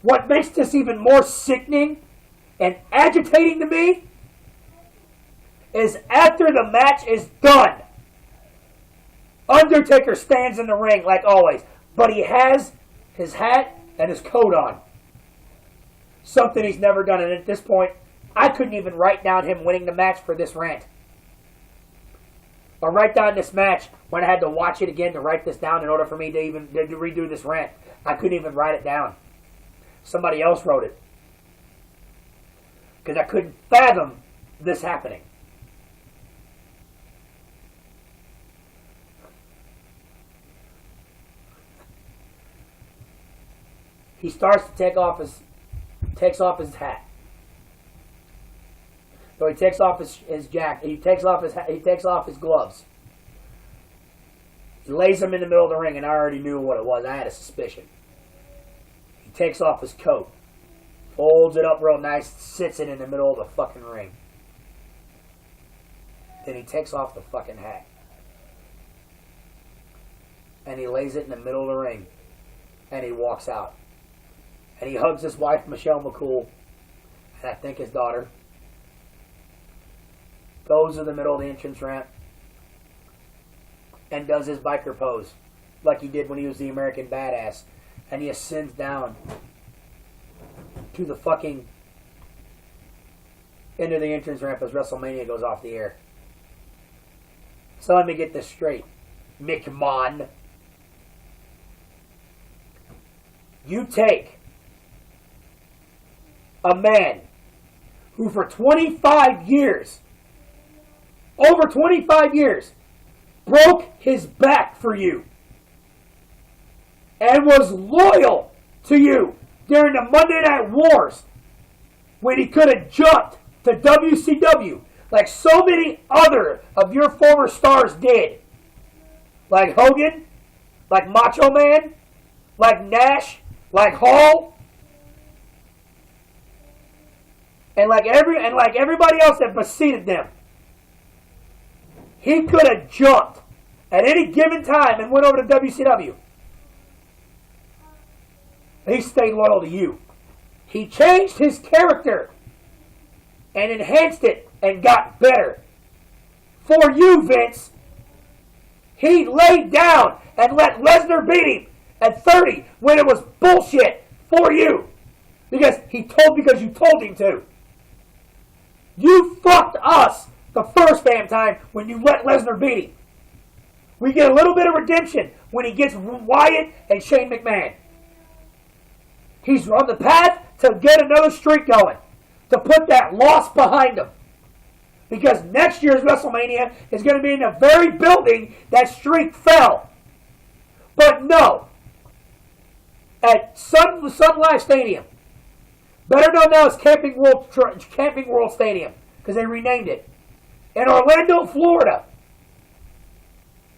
what makes this even more sickening and agitating to me is after the match is done, Undertaker stands in the ring like always, but he has his hat and his coat on. Something he's never done, and at this point, I couldn't even write down him winning the match for this rant. Or write down this match when I had to watch it again to write this down in order for me to even to redo this rant. I couldn't even write it down. Somebody else wrote it. Because I couldn't fathom this happening. He starts to takes off his hat. So he takes off his jacket. He takes off his gloves. He lays them in the middle of the ring, and I already knew what it was. I had a suspicion. He takes off his coat, folds it up real nice, sits it in the middle of the fucking ring. Then he takes off the fucking hat. And he lays it in the middle of the ring. And he walks out. And he hugs his wife, Michelle McCool, and I think his daughter. Goes to the middle of the entrance ramp and does his biker pose like he did when he was the American Badass. And he ascends down to the fucking into the entrance ramp as WrestleMania goes off the air. So let me get this straight. McMahon. You take a man who for 25 years, over 25 years, broke his back for you and was loyal to you during the Monday Night Wars when he could have jumped to WCW like so many other of your former stars did. Like Hogan, like Macho Man, like Nash, like Hall, and like everybody else that preceded them. He could have jumped at any given time and went over to WCW, he stayed loyal to you. He changed his character and enhanced it and got better. For you, Vince, he laid down and let Lesnar beat him at 30 when it was bullshit for you. Because you told him to. You fucked us the first damn time when you let Lesnar beat him. We get a little bit of redemption when he gets Wyatt and Shane McMahon. He's on the path to get another streak going. To put that loss behind him. Because next year's WrestleMania is going to be in the very building that streak fell. But no. At Sun Life Stadium. Better known now as Camping World Stadium. Because they renamed it. In Orlando, Florida.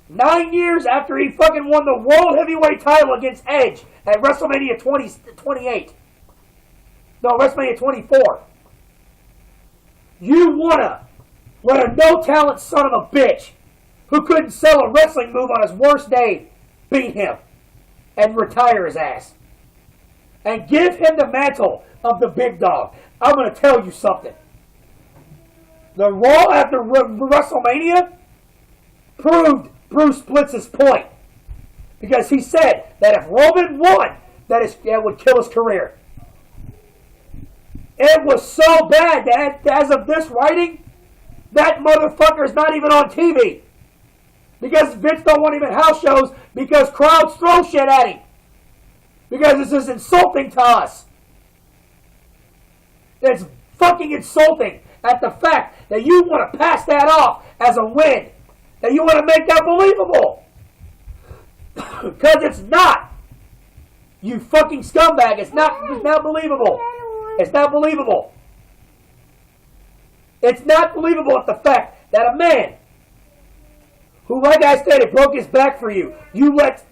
9 years after he fucking won the World Heavyweight title against Edge at WrestleMania 28. No, WrestleMania 24. You wanna let a no-talent son of a bitch who couldn't sell a wrestling move on his worst day beat him and retire his ass. And give him the mantle of the big dog. I'm going to tell you something. The Raw after WrestleMania proved Bruce Blitz's point. Because he said that if Roman won, that would kill his career. It was so bad that as of this writing, that motherfucker is not even on TV. Because Vince don't want him at house shows because crowds throw shit at him. Because this is insulting to us. It's fucking insulting at the fact that you want to pass that off as a win. That you want to make that believable. Because it's not. You fucking scumbag. It's not believable. It's not believable. It's not believable at the fact that a man who, like I stated, broke his back for you, you let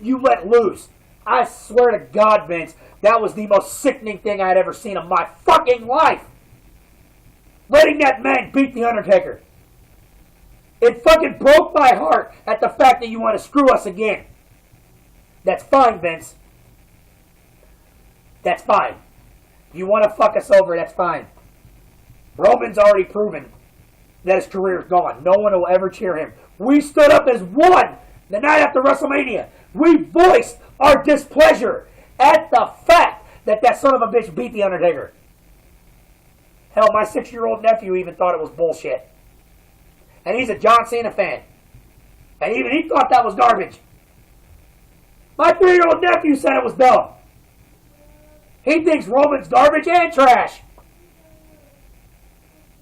loose. I swear to God, Vince, that was the most sickening thing I had ever seen in my fucking life. Letting that man beat The Undertaker. It fucking broke my heart at the fact that you want to screw us again. That's fine, Vince. That's fine. You want to fuck us over, that's fine. Roman's already proven that his career is gone. No one will ever cheer him. We stood up as one the night after WrestleMania. We voiced our displeasure at the fact that that son of a bitch beat The Undertaker. Hell, my 6-year-old nephew even thought it was bullshit. And he's a John Cena fan. And even he thought that was garbage. My 3-year-old nephew said it was dumb. He thinks Roman's garbage and trash.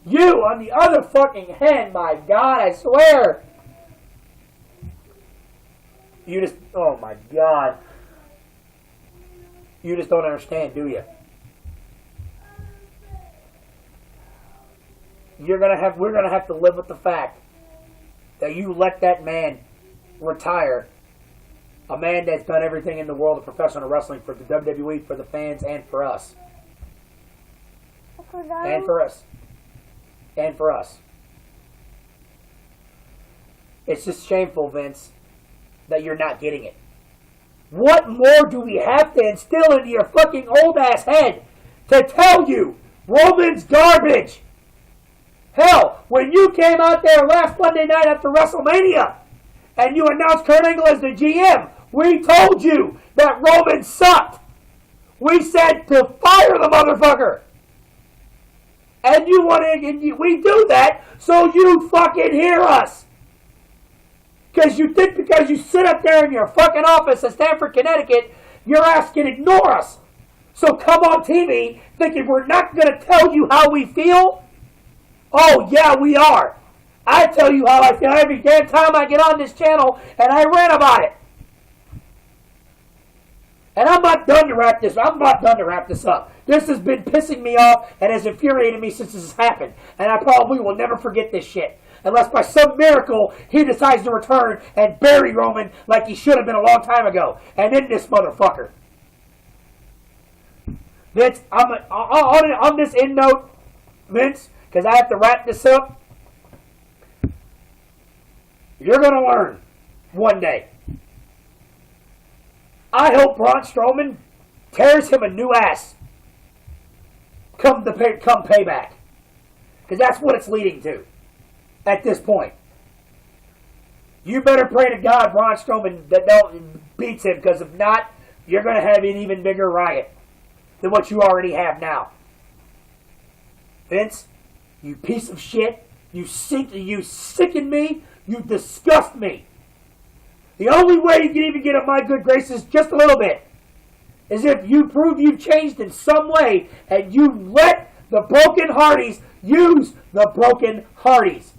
You, on the other fucking hand, my God, I swear. You just, oh my God. You just don't understand, do you? We're gonna have to live with the fact that you let that man retire. A man that's done everything in the world of professional wrestling for the WWE, for the fans, and for us. And for us. And for us. It's just shameful, Vince, that you're not getting it. What more do we have to instill into your fucking old ass head to tell you Roman's garbage? Hell, when you came out there last Monday night after WrestleMania and you announced Kurt Angle as the GM, we told you that Roman sucked. We said to fire the motherfucker. And we do that so you fucking hear us. Because you think because you sit up there in your fucking office in Stamford, Connecticut, your ass can ignore us. So come on TV thinking we're not going to tell you how we feel? Oh, yeah, we are. I tell you how I feel every damn time I get on this channel and I rant about it. And I'm not done to wrap this up. This has been pissing me off and has infuriated me since this has happened. And I probably will never forget this shit. Unless by some miracle he decides to return and bury Roman like he should have been a long time ago. And then this motherfucker. Vince, on this end note, Vince, because I have to wrap this up, you're going to learn one day. I hope Braun Strowman tears him a new ass come payback. Because that's what it's leading to at this point. You better pray to God Braun Strowman beats him, because if not, you're going to have an even bigger riot than what you already have now. Vince, you piece of shit, you sicken me, you disgust me. The only way you can even get on my good graces just a little bit is if you prove you've changed in some way and you let the broken Hardys use the broken Hardys.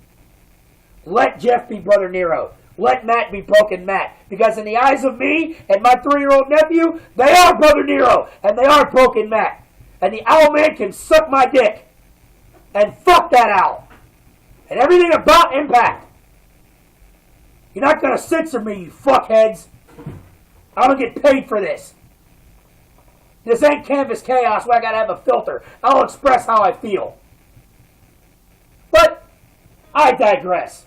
Let Jeff be Brother Nero. Let Matt be Broken Matt. Because in the eyes of me and my 3-year-old nephew, they are Brother Nero and they are Broken Matt. And the Owl Man can suck my dick. And fuck that owl. And everything about Impact. You're not going to censor me, you fuckheads. I don't get paid for this. This ain't Canvas Chaos where I got to have a filter. I'll express how I feel. But I digress.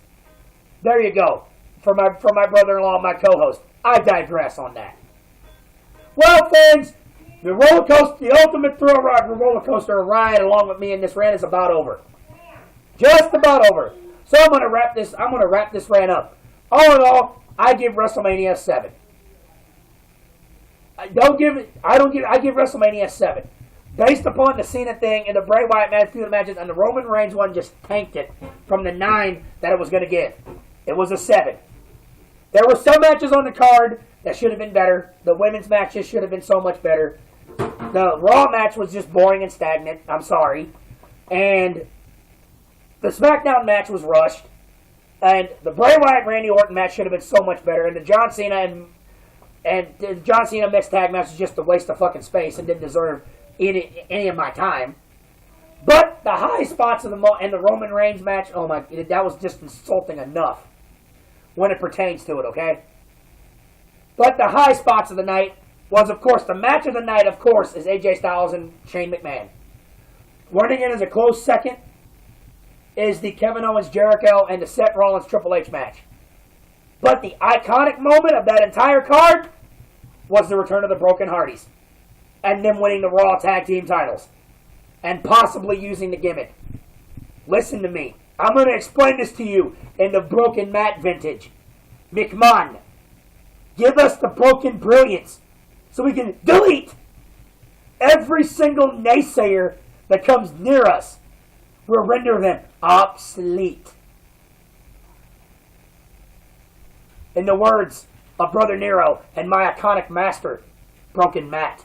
There you go. For my brother-in-law, my co-host. I digress on that. Well, friends, the roller coaster, the ultimate thrill ride roller coaster ride along with me in this rant is about over. Just about over. So I'm gonna wrap this rant up. All in all, I give WrestleMania 7. I give WrestleMania 7. Based upon the Cena thing and the Bray Wyatt match, feud matches, and the Roman Reigns one just tanked it from the 9 that it was going to get. It was a 7. There were some matches on the card that should have been better. The women's matches should have been so much better. The Raw match was just boring and stagnant. I'm sorry. And the SmackDown match was rushed. And the Bray Wyatt Randy Orton match should have been so much better. And the John Cena and the John Cena mixed tag match was just a waste of fucking space and didn't deserve any of my time. But the high spots of the Roman Reigns match, oh my, that was just insulting enough when it pertains to it, okay? But the high spots of the night was, of course, the match of the night, of course, is AJ Styles and Shane McMahon. Running in as a close second is the Kevin Owens Jericho and the Seth Rollins Triple H match. But the iconic moment of that entire card was the return of the Broken Hardys and them winning the Raw Tag Team titles and possibly using the gimmick. Listen to me. I'm going to explain this to you in the Broken Matt vintage. McMahon, give us the broken brilliance so we can delete every single naysayer that comes near us. We'll render them obsolete. In the words of Brother Nero and my iconic master, Broken Matt.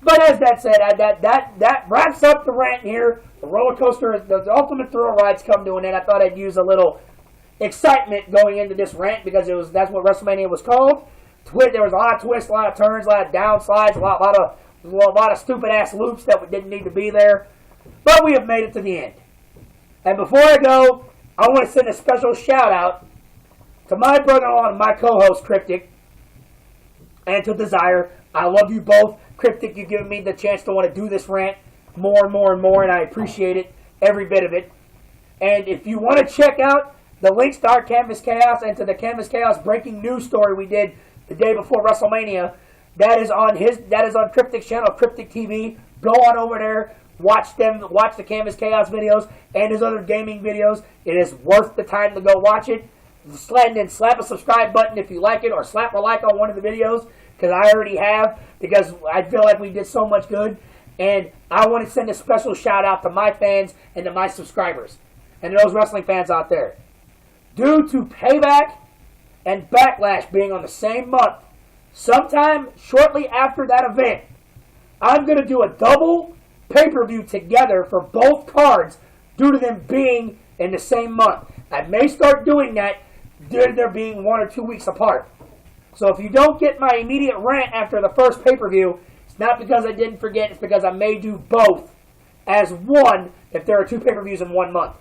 But as that said, that wraps up the rant here. The roller coaster, the ultimate thrill ride's come to an end. I thought I'd use a little excitement going into this rant because that's what WrestleMania was called. There was a lot of twists, a lot of turns, a lot of downsides, a lot of stupid ass loops that didn't need to be there. But we have made it to the end. And before I go, I want to send a special shout out to my brother-in-law and my co-host Cryptic, and to Desire. I love you both. Cryptic, you've given me the chance to want to do this rant more and more and more, and I appreciate it, every bit of it. And if you want to check out the links to our Canvas Chaos and to the Canvas Chaos breaking news story we did the day before WrestleMania, that is on Cryptic's channel, Cryptic TV. Go on over there, watch the Canvas Chaos videos and his other gaming videos. It is worth the time to go watch it. Slap a subscribe button if you like it, or slap a like on one of the videos, because I already have, because I feel like we did so much good. And I want to send a special shout out to my fans and to my subscribers and to those wrestling fans out there. Due to Payback and Backlash being on the same month, sometime shortly after that event, I'm going to do a double pay-per-view together for both cards due to them being in the same month. I may start doing that due to there being 1 or 2 weeks apart. So if you don't get my immediate rant after the first pay-per-view, it's not because I didn't forget, it's because I may do both as one if there are 2 pay-per-views in 1 month.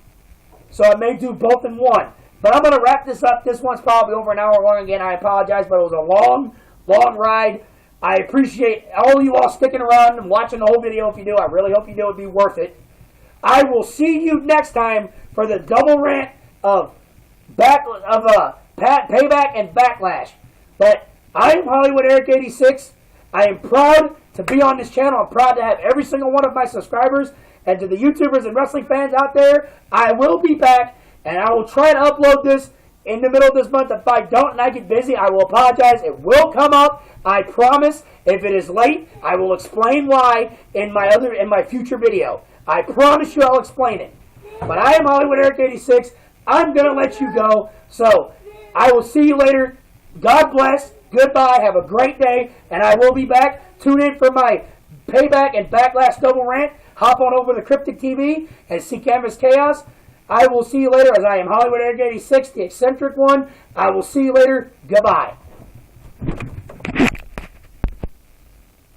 So I may do both in one. But I'm going to wrap this up. This one's probably over an hour long again. I apologize, but it was a long ride. I appreciate all of you all sticking around and watching the whole video. If you do, I really hope you do. It'd be worth it. I will see you next time for the double rant of Payback and Backlash. But I am Hollywood Eric 86. I am proud to be on this channel. I'm proud to have every single one of my subscribers. And to the YouTubers and wrestling fans out there, I will be back, and I will try to upload this in the middle of this month. If I don't and I get busy, I will apologize. It will come up. I promise. If it is late, I will explain why in my future video. I promise you I'll explain it. But I am Hollywood Eric 86. I'm going to let you go. So, I will see you later. God bless. Goodbye. Have a great day. And I will be back. Tune in for my Payback and Backlash double rant. Hop on over to Cryptic TV and see Canvas Chaos. I will see you later, as I am Hollywood Eric 86, the eccentric one. I will see you later. Goodbye.